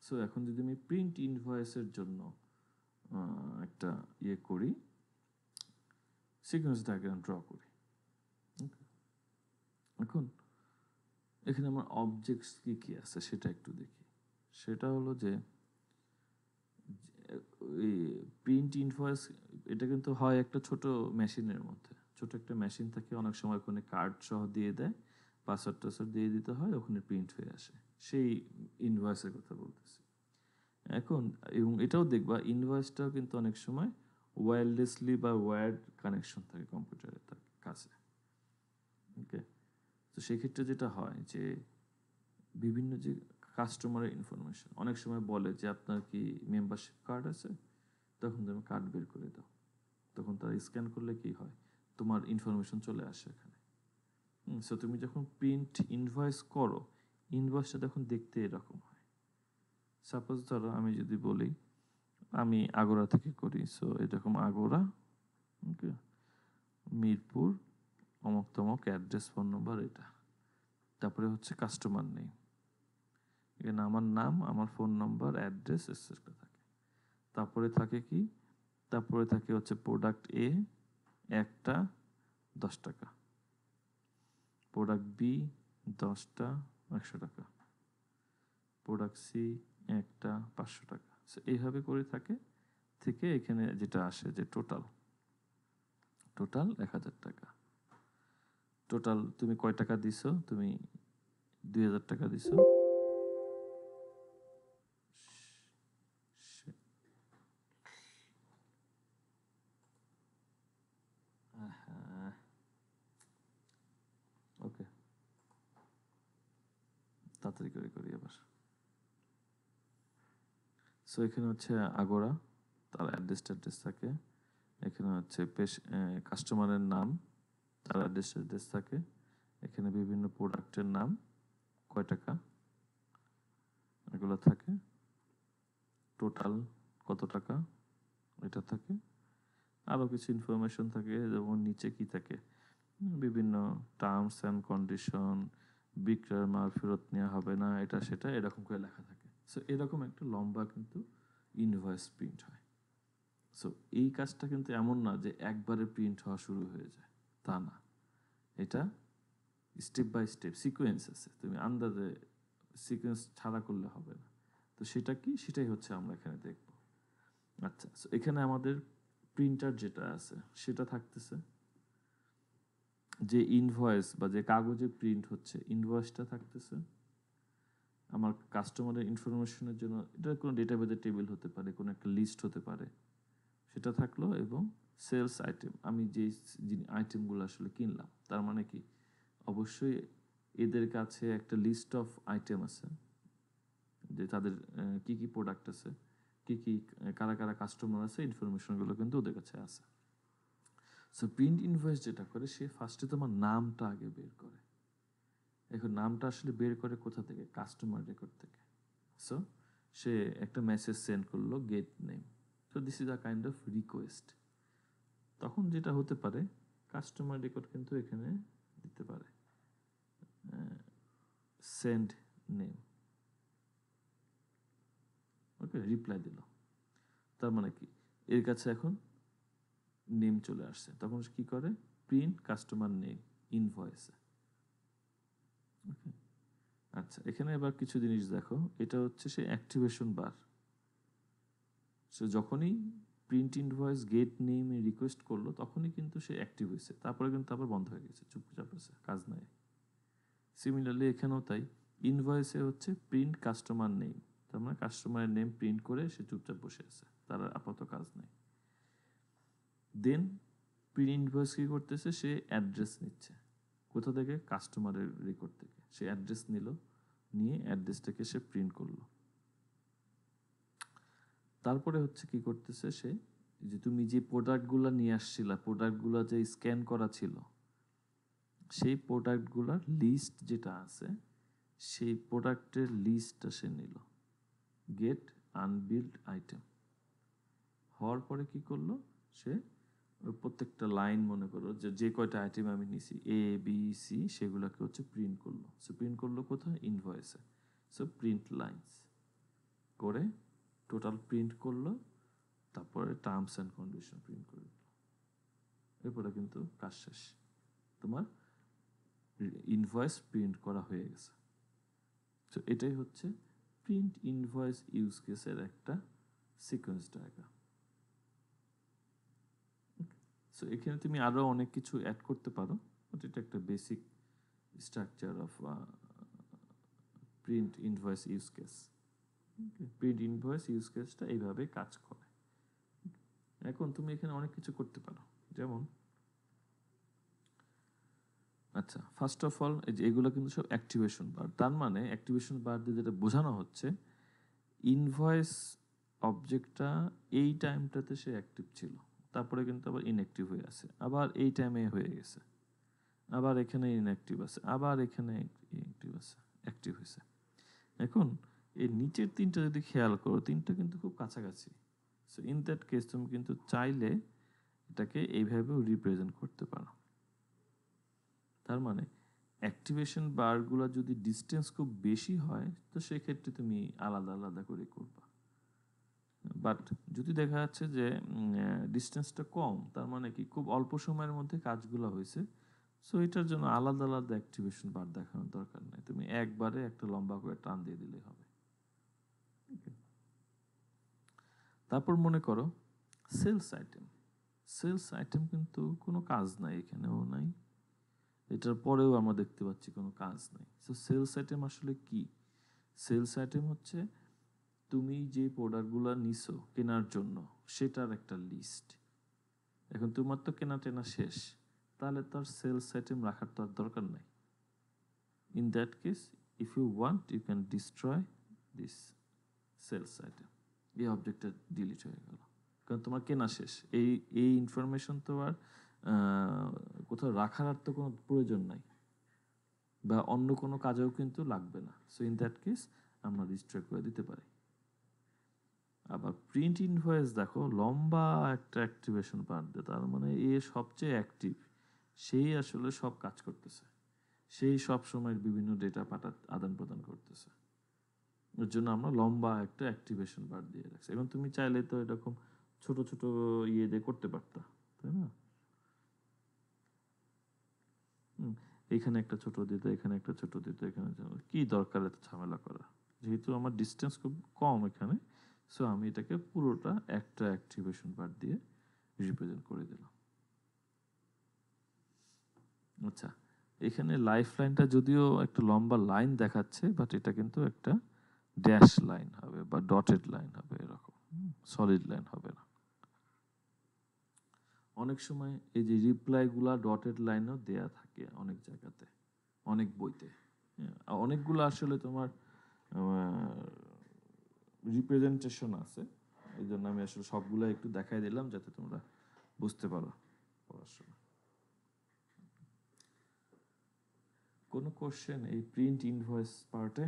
S1: সো এখন যদি আমি প্রিন্ট ইনভয়েসের জন্য একটা ইয়ে করি, সিকোয়েন্স ডায়াগ্রাম ড্র করি। এখন এখানে আমার অবজেক্টস কি কি আছে সেটা একটু দেখি। সেটা হলো যে ওই প্রিন্ট ইনভয়েস, এটা কিন্তু হয় একটা ছোট মেশিনের মধ্যে, ছোট একটা মেশিন থাকে, অনেক সময় কোনো কার্ড সহ দিয়ে দেয়, পাসওয়ার্ড টাসওয়ার্ড দিয়ে দিতে হয়, ওখানে প্রিন্ট হয়ে আসে। সেই ইনভয়েসের কথা বলতেছি এখন। এবং এটাও দেখবা ইনভয়েসটাও কিন্তু অনেক সময় ওয়্যারলেসলি বা ওয়্যার্ড কানেকশন থাকে কম্পিউটারের কাছে। ওকে, তো সেক্ষেত্রে যেটা হয় যে বিভিন্ন যে কাস্টমারের ইনফরমেশন অনেক সময় বলে যে আপনার কি মেম্বারশিপ কার্ড আছে, তখন তুমি কার্ড বের করে দাও, তখন তারা স্ক্যান করলে কি হয়, তোমার ইনফরমেশন চলে আসে এখানে। সো তুমি যখন প্রিন্ট ইনভয়েস করো, ইনভয়েসটা তখন দেখতে এরকম হয়। সাপোজ ধরো আমি যদি বলি আমি আগোরা থেকে করি, সো এরকম আগোরা, ওকে, মিরপুর, অমুক তমক, অ্যাড্রেস, ফোন নম্বর, এটা। তারপরে হচ্ছে কাস্টমার নেই, এখানে আমার নাম, আমার ফোন নম্বর, অ্যাড্রেস এক্সেট্রা থাকে। তারপরে থাকে কি, তারপরে থাকে হচ্ছে প্রোডাক্ট এ একটা 10 টাকা, প্রোডাক্ট বি 10টা 100 টাকা, প্রোডাক্ট সি একটা 500 টাকা। এইভাবে করে থাকে, থেকে এখানে যেটা আসে যে টোটাল 1000 টাকা। টোটাল তুমি কয় টাকা দিছো, তুমি 2000 টাকা দিছো। ওকে, তাড়াতাড়ি করে করি আবার। সো এখানে হচ্ছে আগোরা, তার অ্যাড্রেস থাকে। এখানে হচ্ছে কাস্টমারের নাম, তার অ্যাড্রেস থাকে। এখানে বিভিন্ন প্রোডাক্টের নাম, কয় টাকা, এগুলো থাকে। টোটাল কত টাকা, এটা থাকে। আরও কিছু ইনফরমেশন থাকে, যেমন নিচে কি থাকে, বিভিন্ন টার্মস অ্যান্ড কন্ডিশন, বিক্রয়ের মাল ফেরত নেওয়া হবে না, এটা সেটা এরকম করে লেখা থাকে। সো এরকম একটা লম্বা কিন্তু ইনভয়েস প্রিন্ট হয়। সো এই কাজটা কিন্তু এমন না যে একবারে প্রিন্ট হওয়া শুরু হয়ে যায়, তা না। এটা স্টেপ বাই স্টেপ সিকোয়েন্স আছে, তুমি আন্দাজে সিকোয়েন্স ছাড়া করলে হবে না। তো সেটা কি, সেটাই হচ্ছে আমরা এখানে দেখব। আচ্ছা, সো এখানে আমাদের প্রিন্টার যেটা আছে সেটা থাকতেছে, যে ইনভয়েস বা যে কাগজে প্রিন্ট হচ্ছে ইনভয়েসটা থাকতেছে। আমার কাস্টমারের ইনফরমেশনের জন্য এটা কোনো ডেটাবেজের টেবিল হতে পারে, কোনো একটা লিস্ট হতে পারে, সেটা থাকলো। এবং সেলস আইটেম, আমি যে আইটেমগুলো আসলে কিনলাম, তার মানে কি অবশ্যই এদের কাছে একটা লিস্ট অফ আইটেম আছে, যে তাদের কি কি প্রোডাক্ট আছে, কি কি কারা কারা কাস্টমার আছে, ইনফরমেশনগুলো কিন্তু ওদের কাছে আছে। সো প্রিন্ট ইনভয়েস যেটা করে, সে ফার্স্টে তোমার নামটা আগে বের করে। এখন নামটা আসলে বের করে কোথা থেকে, কাস্টমার রেকর্ড থেকে। সো সে একটা মেসেজ সেন্ড করলো, get name. So this is a kind of request. তখন যেটা হতে পারে, কাস্টমার রেকর্ড কিন্তু এখানে দিতে পারে সেন্ড নেম, ওকে, রিপ্লাই দিল। তার মানে কি, এর কাছে এখন নেম চলে আসছে, তখন সে কি করে, প্রিন্ট কাস্টমার নেম ইনভয়েসে। ওকে, আচ্ছা, এখানে এবার কিছু জিনিস দেখো, এটা হচ্ছে সে অ্যাক্টিভেশন বার। সে যখনই প্রিন্ট ইনভয়েস গেট নেমে রিকোয়েস্ট করলো, তখনই কিন্তু সে অ্যাক্টিভ হয়েছে, তারপরে কিন্তু আবার বন্ধ হয়ে গেছে, চুপচাপ আছে, কাজ নাই। সিমিলারলি এখানেও তাই, ইনভয়েসে হচ্ছে প্রিন্ট কাস্টমার নেম, তার মানে কাস্টমারের নেম প্রিন্ট করে সে চুপচাপ বসে আছে, তার আর আপাতত কাজ নেই। দেন প্রিন্ট ইনভয়েস কি করতেছে, সে অ্যাড্রেস নিচ্ছে। কোথা থেকে, কাস্টমারের রেকর্ড থেকে সে অ্যাড্রেস নিল, নিয়ে অ্যাড্রেসটাকে সে প্রিন্ট করলো। তারপরে হচ্ছে কি করতেছে সে, যে তুমি যে প্রোডাক্টগুলো নিয়ে আসছিলা, প্রোডাক্টগুলো যে স্ক্যান করা ছিল, সেই প্রোডাক্টগুলোর লিস্ট যেটা আছে, সেই প্রোডাক্টের লিস্টটা সে নিল, গেট আনবিল্ড আইটেম। হওয়ার পরে কি করলো সে, ওই প্রত্যেকটা লাইন, মনে করো যে যে কয়টা আইটেম আমি নিছি এ বি সি, সেগুলোকে হচ্ছে প্রিন্ট করলো। সো প্রিন্ট করলো কোথায়, ইনভয়েসে। সো প্রিন্ট লাইন্স করে টোটাল প্রিন্ট করলো, তারপরে টার্মস অ্যান্ড কন্ডিশন প্রিন্ট করে দিল। এরপরে কিন্তু কাজ শেষ, তোমার ইনভয়েস প্রিন্ট করা হয়ে গেছে। তো এটাই হচ্ছে প্রিন্ট ইনভয়েস ইউজ কেসের একটা সিকোয়েন্স ডায়াগ্রাম। সো এখানে তুমি আরো অনেক কিছু অ্যাড করতে পারো, বাট এটা একটা basic structure of print invoice use case. Print invoice use কেসটা এইভাবে কাজ করে। এখন তুমি এখানে অনেক কিছু করতে পারো, যেমন আচ্ছা ফার্স্ট অফ অল এই যে এগুলো কিন্তু সব অ্যাক্টিভেশন বার। তার মানে অ্যাক্টিভেশন বার দিয়ে যেটা বোঝানো হচ্ছে, ইনভয়েস অবজেক্টটা এই টাইমটাতে সে অ্যাক্টিভ ছিল, তারপরে কিন্তু আবার ইনঅ্যাক্টিভ হয়ে আছে, আবার এই টাইমে হয়ে গেছে, আবার এখানে ইনঅ্যাক্টিভ আছে, আবার এখানে অ্যাক্টিভ আছে, অ্যাক্টিভ হয়েছে। এখন এই নিচের তিনটা যদি খেয়াল করো, তিনটা কিন্তু খুব কাছাকাছি। সো ইন দ্যাট কেস তুমি কিন্তু চাইলে এটাকে এইভাবেও রিপ্রেজেন্ট করতে পারো। তার মানে অ্যাক্টিভেশন বারগুলো যদি ডিস্টেন্স খুব বেশি হয়, তো সেক্ষেত্রে তুমি আলাদা আলাদা করে করবা। বাট যদি দেখা যাচ্ছে যে ডিস্টেন্সটা কম, তার মানে কি খুব অল্প সময়ের মধ্যে কাজগুলো হয়েছে, সো এটার জন্য আলাদা আলাদা অ্যাক্টিভেশন বার দেখানোর দরকার নেই, তুমি একবারে একটা লম্বা করে টান দিয়ে দিলেই হবে। তারপর মনে করো সেলস আইটেম। সেলস আইটেম কিন্তু কোনো কাজ নাই, এখানেও নাই, এটার পরেও আমরা দেখতে পাচ্ছি কোনো কাজ নাই। সো সেলস আইটেম আসলে কি? সেলস আইটেম হচ্ছে তুমি যে প্রোডাক্টগুলো নিছো কেনার জন্য সেটার একটা লিস্ট। এখন তোমার তো কেনা টেনা শেষ, তাহলে তার সেলস আইটেম রাখার তো আর দরকার নাই। In that case if you want you can destroy this sales item. এই অবজেক্টটা ডিলিট হয়ে গেল, কারণ তোমার কেনা শেষ। এই ইনফরমেশন তো আর কোথাও রাখার আর তো কোনো প্রয়োজন নাই, বা অন্য কোনো কাজেও কিন্তু লাগবে না। সো ইন দ্যাট কেস আমরা ডিস্ট্রয় করে দিতে পারি। আবার প্রিন্ট ইনভয়েস দেখো, লম্বা একটা অ্যাক্টিভেশন বার দেয়, তার মানে এ সবচেয়ে অ্যাক্টিভ, সেই আসলে সব কাজ করতেছে, সেই সব সময় বিভিন্ন ডেটা আদান প্রদান করতেছে। এর জন্য আমরা লম্বা একটা অ্যাক্টিভেশন বার দিয়ে রাখছি। এখন তুমি চাইলে তো এরকম ছোট ছোট ইয়ে দিয়ে করতে পারতা, তাই না? এখানে একটা ছোট দিতে, এখানে একটা ছোট দিতে, এখানে কি দরকার এত ঝামেলা করা? যেহেতু আমার ডিস্টেন্স খুব কম এখানে, সো আমি এটাকে পুরোটা একটা অ্যাক্টিভেশন বার দিয়ে রিপ্রেজেন্ট করে দিলাম। আচ্ছা, এখানে লাইফ লাইনটা যদিও একটা লম্বা লাইন দেখাচ্ছে, বাট এটা কিন্তু একটা ড্যাশ লাইন হবে বা ডটেড লাইন হবে, এরকম সলিড লাইন হবে না। অনেক সময় এই যে রিপ্লাই গুলা ডটেড লাইনও দেয়া থাকে অনেক জায়গাতে, অনেক বইতে। অনেকগুলো আসলে তোমার রিপ্রেজেন্টেশন আছে, এই জন্য আমি আসলে সবগুলো একটু দেখাই দিলাম যাতে তোমরা বুঝতে পারো পড়াশোনা। কোনো কোশ্চেন এই প্রিন্ট ইনভয়েস পার্টে?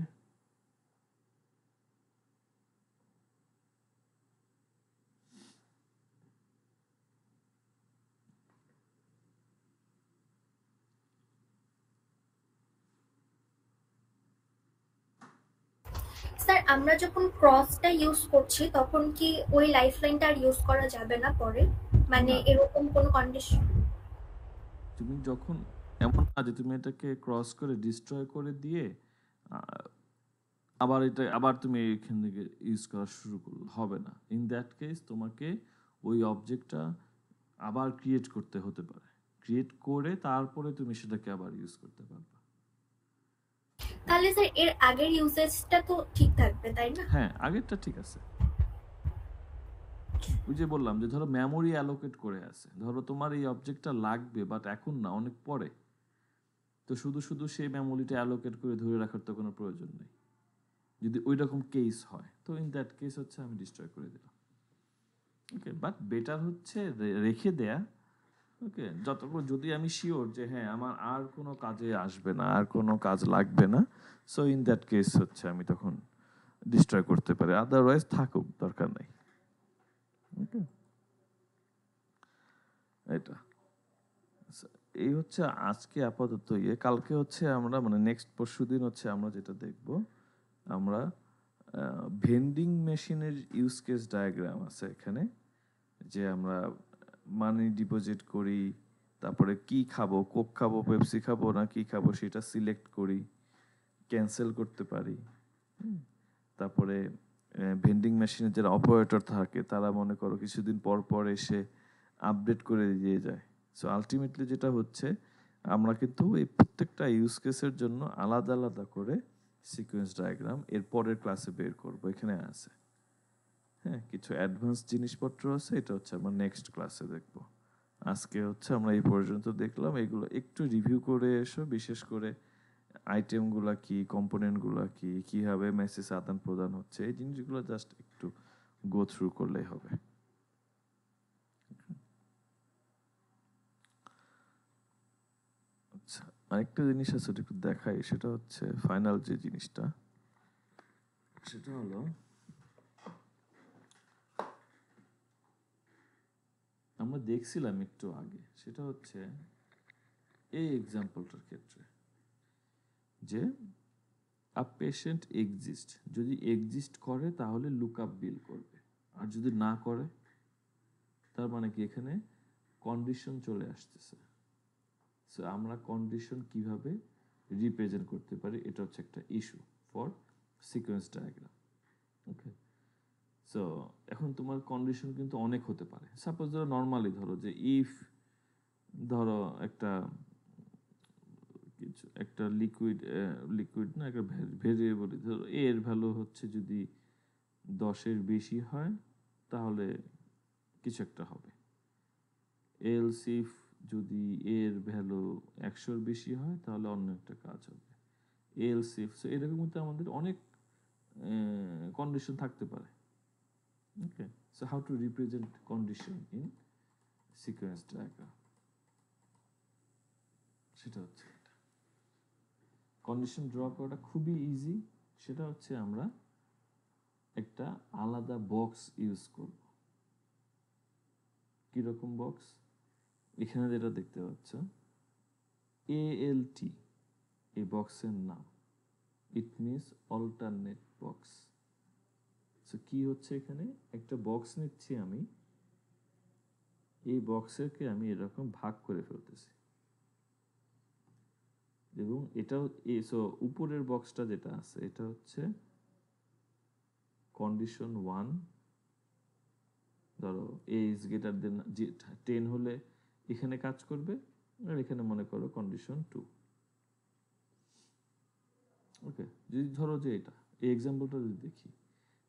S4: স্যার আমরা যখন ক্রসটা ইউজ করছি তখন কি ওই লাইফ লাইনটা আর ইউজ করা যাবে না পরে, মানে
S1: না,
S4: এরকম কোনো কন্ডিশন?
S1: তুমি যখন এমন না যে তুমি এটাকে ক্রস করে ডিস্ট্রয় করে দিয়ে আবার এটা আবার তুমি এখান থেকে ইউজ করা শুরু করলে হবে না। ইন দ্যাট কেস তোমাকে ওই অবজেক্টটা আবার ক্রিয়েট করতে হতে পারে, ক্রিয়েট করে তারপরে তুমি সেটাকে আবার ইউজ করতে পারবে।
S4: তাহলে স্যার এর আগের ইউজেজটা তো ঠিক থাকবে, তাই না?
S1: হ্যাঁ, আগেরটা ঠিক আছে। ওই যে বললাম যে ধরো মেমোরি অ্যালোকেট করে আছে, ধরো তোমার এই অবজেক্টটা লাগবে বাট এখন না, অনেক পরে, তো শুধু শুধু সেই মেমোরিটা অ্যালোকেট করে ধরে রাখার তো কোনো প্রয়োজন নেই। যদি ওই রকম কেস হয়, তো ইন দ্যাট কেস হচ্ছে আমি ডিস্ট্রয় করে দিলাম। ওকে, বাট বেটার হচ্ছে রেখে দেয়া। ওকে, যতক্ষণ যদি আমি শিওর যে হ্যাঁ আমার আর কোনো কাজে আসবে না, আর কোনো কাজ লাগবে না, সো ইন দ্যাট কেস হচ্ছে আমি তখন ডিস্ট্রয় করতে পারি, আদারওয়াইজ থাকুক, দরকার নেই। ওকে, এটা এই হচ্ছে আজকে আপাতত ইয়ে। কালকে হচ্ছে আমরা মানে নেক্সট পরশুদিন হচ্ছে আমরা যেটা দেখব, আমরা ভেন্ডিং মেশিনের ইউজ কেস ডায়াগ্রাম আছে এখানে, যে আমরা মানি ডিপোজিট করি, তারপরে কি খাবো, কোক খাবো, পেপসি খাবো না কি খাবো সেটা সিলেক্ট করি, ক্যান্সেল করতে পারি। তারপরে ভেন্ডিং মেশিনের যারা অপারেটর থাকে তারা মনে করো কিছুদিন পর পর এসে আপডেট করে দিয়ে যায়। সো আলটিমেটলি যেটা হচ্ছে, আমরা কিন্তু এই প্রত্যেকটা ইউজ কেসের জন্য আলাদা আলাদা করে সিকোয়েন্স ডায়াগ্রাম এর পরের ক্লাসে বের করব, এখানে আছে। হ্যাঁ, কিছু অ্যাডভান্স জিনিসপত্র আছে, এটা হচ্ছে আমরা নেক্সট ক্লাসে দেখব। আজকে হচ্ছে আমরা এই পর্যন্ত দেখলাম, এগুলো একটু রিভিউ করে এসো, বিশেষ করে আইটেমগুলা কি, কম্পোনেন্টগুলা কি, কিভাবে মেসেজ আদান প্রদান হচ্ছে, এই জিনিসগুলো জাস্ট একটু গো থ্রু করলেই হবে। আচ্ছা, আরেকটা জিনিস আছে, ওটা একটু দেখাই, সেটা হচ্ছে ফাইনাল যে জিনিসটা, সেটা হলো আমরা দেখছিলাম একটু আগে, সেটা হচ্ছে এই এক্সাম্পলটার ক্ষেত্রে যে আ পেশেন্ট এক্সিস্ট, যদি এক্সিস্ট করে তাহলে লুক আপ বিল করবে, আর যদি না করে তার মানে কি এখানে কন্ডিশন চলে আসতেছে। সো আমরা কন্ডিশন কিভাবে রিপ্রেজেন্ট করতে পারি, এটা হচ্ছে একটা issue for sequence diagram. Okay, so এখন তোমার কন্ডিশন কিন্তু অনেক হতে পারে। সাপোজ ধরো নর্মালি ধরো যে ইফ ধরো একটা কিছু একটা লিকুইড না, একটা ভেরিয়েবল, ধরো এর ভ্যালু হচ্ছে যদি 10-এর বেশি হয় তাহলে কিছু একটা হবে, এলস ইফ যদি এর ভ্যালু 100-এর বেশি হয় তাহলে অন্য একটা কাজ হবে, এলস ইফ। সো এরকম কিন্তু আমাদের অনেক কন্ডিশন থাকতে পারে। Okay, so how to represent condition in sequence diagram, সেটা হচ্ছে কন্ডিশন ড্র করাটা খুবই ইজি। সেটা হচ্ছে আমরা একটা আলাদা বক্স ইউজ করব। কিরকম বক্স? এখানে যেটা দেখতে পাচ্ছ ALT, এই বক্সের নাম, it means alternate box. So কি হচ্ছে, এখানে একটা বক্স নিচ্ছি আমি, এই বক্সেরকে আমি এরকম ভাগ করে ফেলতেছি, এবং এটাও সো উপরের বক্সটা যেটা আছে এটা হচ্ছে কন্ডিশন 1, ধরো এ ইজ গ্রেটার দেন 10 হলে এখানে কাজ করবে, আর এখানে মনে করো কন্ডিশন 2। ওকে, যদি ধরো যে এটা এই এক্সাম্পলটা যদি দেখি,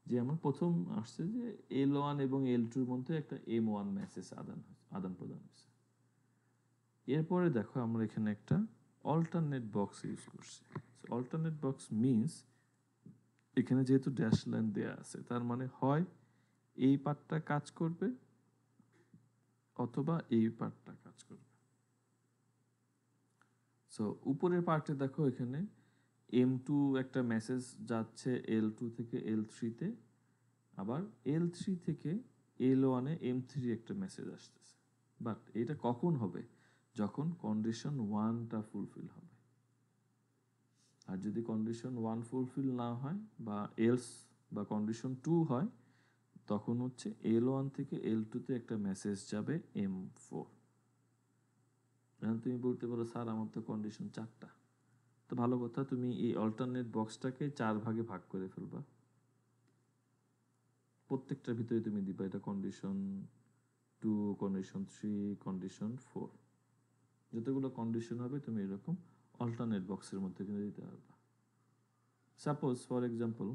S1: যে আমার প্রথম আসছে যে L1 এবং L2-র মধ্যে একটা M1 মেসেজ আদান প্রদান হয়েছে। এরপরে দেখো আমরা এখানে একটা অল্টারনেট বক্স ইউজ করছি। অল্টারনেট বক্স মিনস এখানে যেহেতু ড্যাশ লাইন দেয়া আছে, তার মানে হয় এই পার্টটা কাজ করবে অথবা এই পার্টটা কাজ করবে। সো উপরের পার্টে দেখো এখানে M2 একটা মেসেজ যাচ্ছে L2 থেকে L3-তে, আবার L3 থেকে L1-এ M3 একটা মেসেজ আসতেছে। বাট এটা কখন হবে? যখন কন্ডিশন 1টা ফুলফিল হবে। আর যদি কন্ডিশন 1 ফুলফিল না হয় বা এলস বা কন্ডিশন 2 হয়, তখন হচ্ছে L1 থেকে L2-তে একটা মেসেজ যাবে M4। এখন তুমি বলতে পারো স্যার আমার তো কন্ডিশন 4টা। তো ভালো কথা, তুমি এই অল্টারনেট বক্সটাকে 4 ভাগে ভাগ করে ফেলবা, প্রত্যেকটার ভিতরে তুমি দিবা এটা কন্ডিশন 2, কন্ডিশন 3, কন্ডিশন 4, যতগুলো কন্ডিশন হবে তুমি এরকম অল্টারনেট বক্সের মধ্যে কিন্তু দিতে পারবা। সাপোজ ফর এক্সাম্পল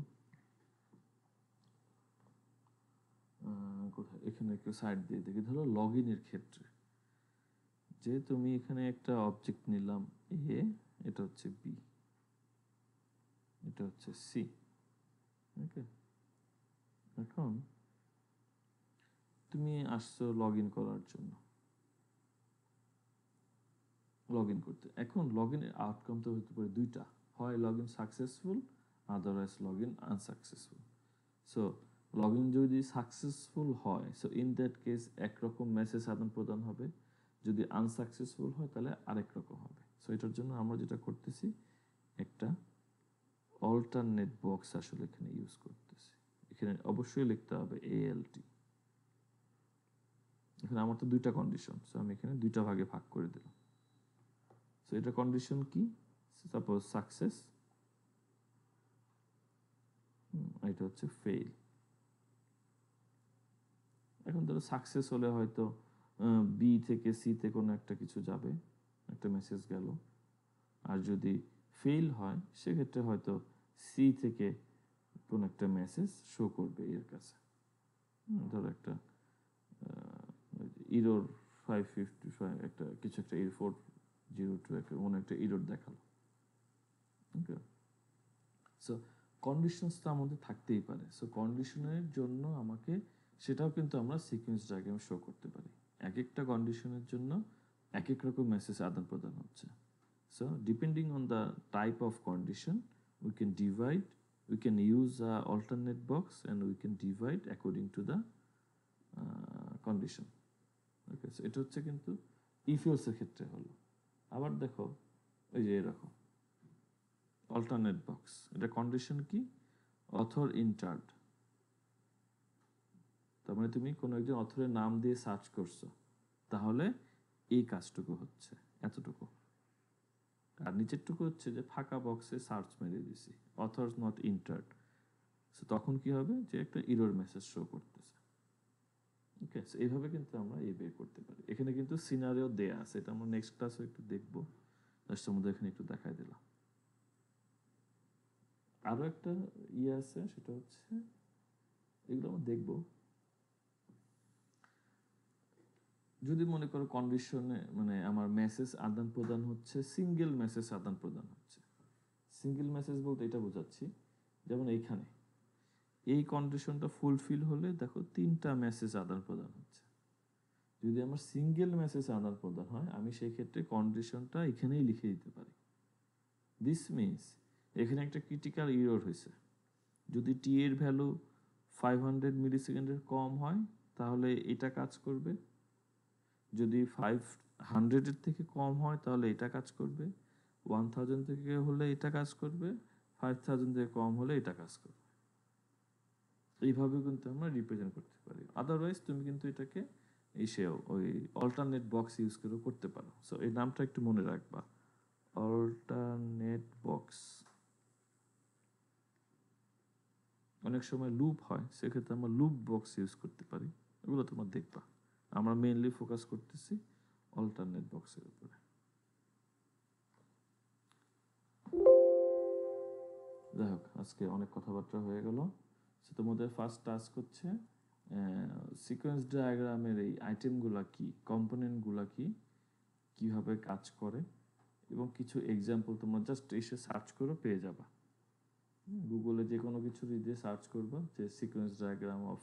S1: কোথায়, এখানে একটু সাইড দিয়ে দেখি, ধরো লগ ইনের ক্ষেত্রে যে তুমি এখানে একটা অবজেক্ট নিলাম এ, এটা হচ্ছে বি, এটা হচ্ছে সি। ওকে, এখন তুমি আসছো লগ ইন করার জন্য, লগ ইন করতে। এখন লগ ইনের আউটকাম তো হতে পারে দুইটা, হয় log in successful, otherwise log in unsuccessful. So log in যদি সাকসেসফুল হয়, সো ইন দ্যাট কেস একরকম মেসেজ আদান প্রদান হবে, যদি আনসাকসেসফুল হয় তাহলে আরেক রকম হবে। সো এটার জন্য আমরা যেটা করতেছি, একটা অল্টারনেট বক্স আসলে এখানে ইউজ করতেছি। এখানে অবশ্যই লিখতে হবে ALT। এখানে আমার তো দুইটা কন্ডিশন, সো আমি এখানে দুইটা ভাগে ভাগ করে দিলাম। সো এটা কন্ডিশন কি? সাপোজ সাকসেস, এটা হচ্ছে ফেল। এখন ধরো সাকসেস হলে হয়তো বি থেকে সিতে কোনো একটা কিছু যাবে, একটা মেসেজ গেল, আর যদি ফেল হয় সেক্ষেত্রে হয়তো সি থেকে কোন একটা মেসেজ শো করবে এর কাছে। ধরো একটা ইরোর 555 একটা কিছু একটা এর 402 একটা কোনো একটা ইরোর দেখালো। ওকে, সো কন্ডিশনস তো আমাদের থাকতেই পারে। সো কন্ডিশনের জন্য আমাকে সেটাও কিন্তু আমরা সিকোয়েন্স ডায়াগ্রামে শো করতে পারি। এক একটা কন্ডিশনের জন্য এক এক রকম মেসেজ আদান প্রদান হচ্ছে। So depending on the type of condition, we can divide, we can use a alternate box and we can divide according to the condition. Okay, so এটা হচ্ছে কিন্তু if else এর ক্ষেত্রে হলো। আবার দেখো এই যে এরকম alternate box, এটা কন্ডিশন কি? Author entered. তার মানে তুমি কোনো একজন অথরের নাম দিয়ে সার্চ করছো, তাহলে এই কাজটুকু হচ্ছে, এতটুকু। আর নিচেরটুকু হচ্ছে যে ফাঁকা বক্সে সার্চ মেরে দিছি, অথরস নট ইন্টার্ড। সো তখন কি হবে, যে একটা ইরর মেসেজ শো করতেছে। ওকে, সো এইভাবে কিন্তু আমরা এই বের করতে পারি। এখানে কিন্তু সিনারিও দেয়া আছে, এটা আমরা নেক্সট ক্লাসে একটু দেখবো, জাস্ট আমাদের এখানে একটু দেখাই দিলাম। আরো একটা ইয়ে আছে, সেটা হচ্ছে এগুলো আমরা দেখবো। যদি মনে করো কন্ডিশনে মানে আমার মেসেজ আদান প্রদান হচ্ছে, সিঙ্গেল মেসেজ আদান প্রদান হচ্ছে। সিঙ্গেল মেসেজ বলতে এটা বোঝাচ্ছি, যেমন এইখানে এই কন্ডিশনটা ফুলফিল হলে দেখো 3টা মেসেজ আদান প্রদান হচ্ছে। যদি আমার সিঙ্গেল মেসেজ আদান প্রদান হয়, আমি সেই ক্ষেত্রে কন্ডিশনটা এখানেই লিখে দিতে পারি। দিস মিনস এখানে একটা ক্রিটিক্যাল এরর হয়েছে। যদি টি এর ভ্যালু 500 মিলিসেকেন্ডের কম হয় তাহলে এটা কাজ করবে, যদি 500 এর থেকে কম হয় তাহলে এটা কাজ করবে, 1000 থেকে হলে এটা কাজ করবে, 5000 থেকে কম হলে এটা কাজ করবে। এইভাবে কিন্তু আমরা রিপ্রেজেন্ট করতে পারি। আদারওয়াইজ তুমি কিন্তু এটাকে ওই অল্টারনেট বক্স ইউজ করে করতে পারো। সো এই নামটা একটু মনে রাখবা, অল্টারনেট বক্স। অনেক সময় লুপ হয়, সেক্ষেত্রে আমরা লুপ বক্স ইউজ করতে পারি। এগুলো তোমরা দেখবা। আমরা মেইনলি ফোকাস করতেছি অল্টারনেট বক্সের উপরে। যাই হোক, আজকে অনেক কথাবার্তা হয়ে গেল। তোমাদের ফার্স্ট টাস্ক হচ্ছে সিকোয়েন্স ডায়াগ্রামের এই আইটেমগুলা কি, কম্পোনেন্টগুলা কি, কিভাবে কাজ করে, এবং কিছু এক্সাম্পল তোমরা জাস্ট এসে সার্চ করো, পেয়ে যাবা। গুগলে যে কোনো কিছু দিয়ে সার্চ করবা যে সিকোয়েন্স ডায়াগ্রাম অফ,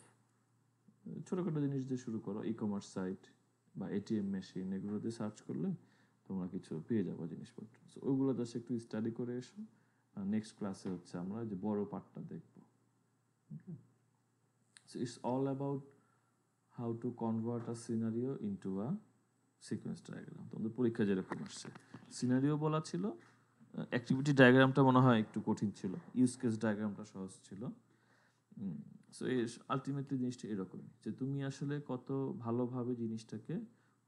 S1: ছোটখাটো জিনিস দিয়ে শুরু করো, ই কমার্স সাইট বা এটিএম মেশিন, এগুলো দিয়ে সার্চ করলে তোমরা কিছু পেয়ে যাবো জিনিসপত্র। সো ওইগুলো জাস্ট একটু স্টাডি করে এসো। নেক্সট ক্লাসে হচ্ছে আমরা যে বড় পার্টটা দেখবো। Okay, so it's all about how to convert a scenario into a sequence diagram. তোমাদের পরীক্ষা যেরকম আসছে, সিনারিও বলা ছিল, অ্যাক্টিভিটি ডায়াগ্রামটা মনে হয় একটু কঠিন ছিল, ইউজ কেস ডায়াগ্রামটা সহজ ছিল। সো আলটিমেটলি জিনিসটা এরকমই, যে তুমি আসলে কত ভালোভাবে জিনিসটাকে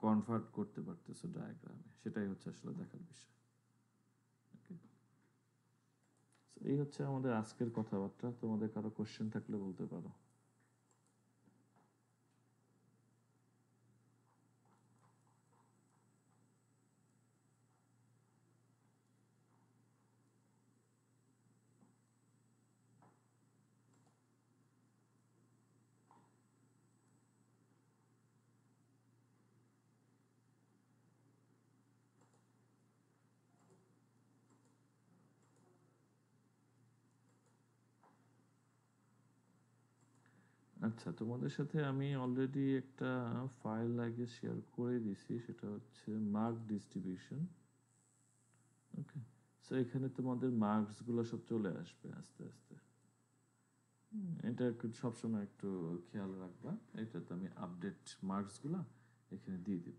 S1: কনভার্ট করতে পারতেছো ডায়াগ্রামে, সেটাই হচ্ছে আসলে দেখার বিষয়। ওকে, এই হচ্ছে আমাদের আজকের কথাবার্তা। তোমাদের কারো কোশ্চেন থাকলে বলতে পারো। আচ্ছা, তোমাদের সাথে আমি অলরেডি একটা ফাইল আগে শেয়ার করে দিছি, সেটা হচ্ছে মার্ক ডিস্ট্রিবিউশন। ওকে, সো এখানে তোমাদের মার্কস গুলো সব চলে আসবে আস্তে আস্তে। এটা একটু সবসময় একটু খেয়াল রাখবা, এটা তো আমি আপডেট মার্কস গুলা এখানে দিয়ে দিব।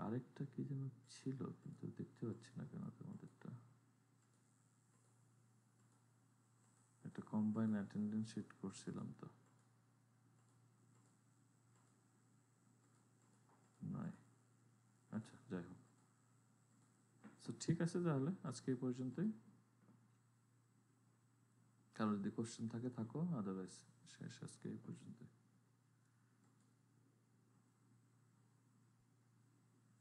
S1: আরেকটা কি যেন ছিল, কিন্তু দেখতে পাচ্ছি না কেন তোমাদেরটা। একটা কম্বাইন অ্যাটেন্ডেন্স শিট করছিলাম তো, নয়। আচ্ছা, যাই হোক। সো ঠিক আছে, তাহলে আজকে এই পর্যন্তই। কারো যদি কোশ্চেন থাকে থাকো, আদারওয়াইজ শেষ আজকে এই পর্যন্তই।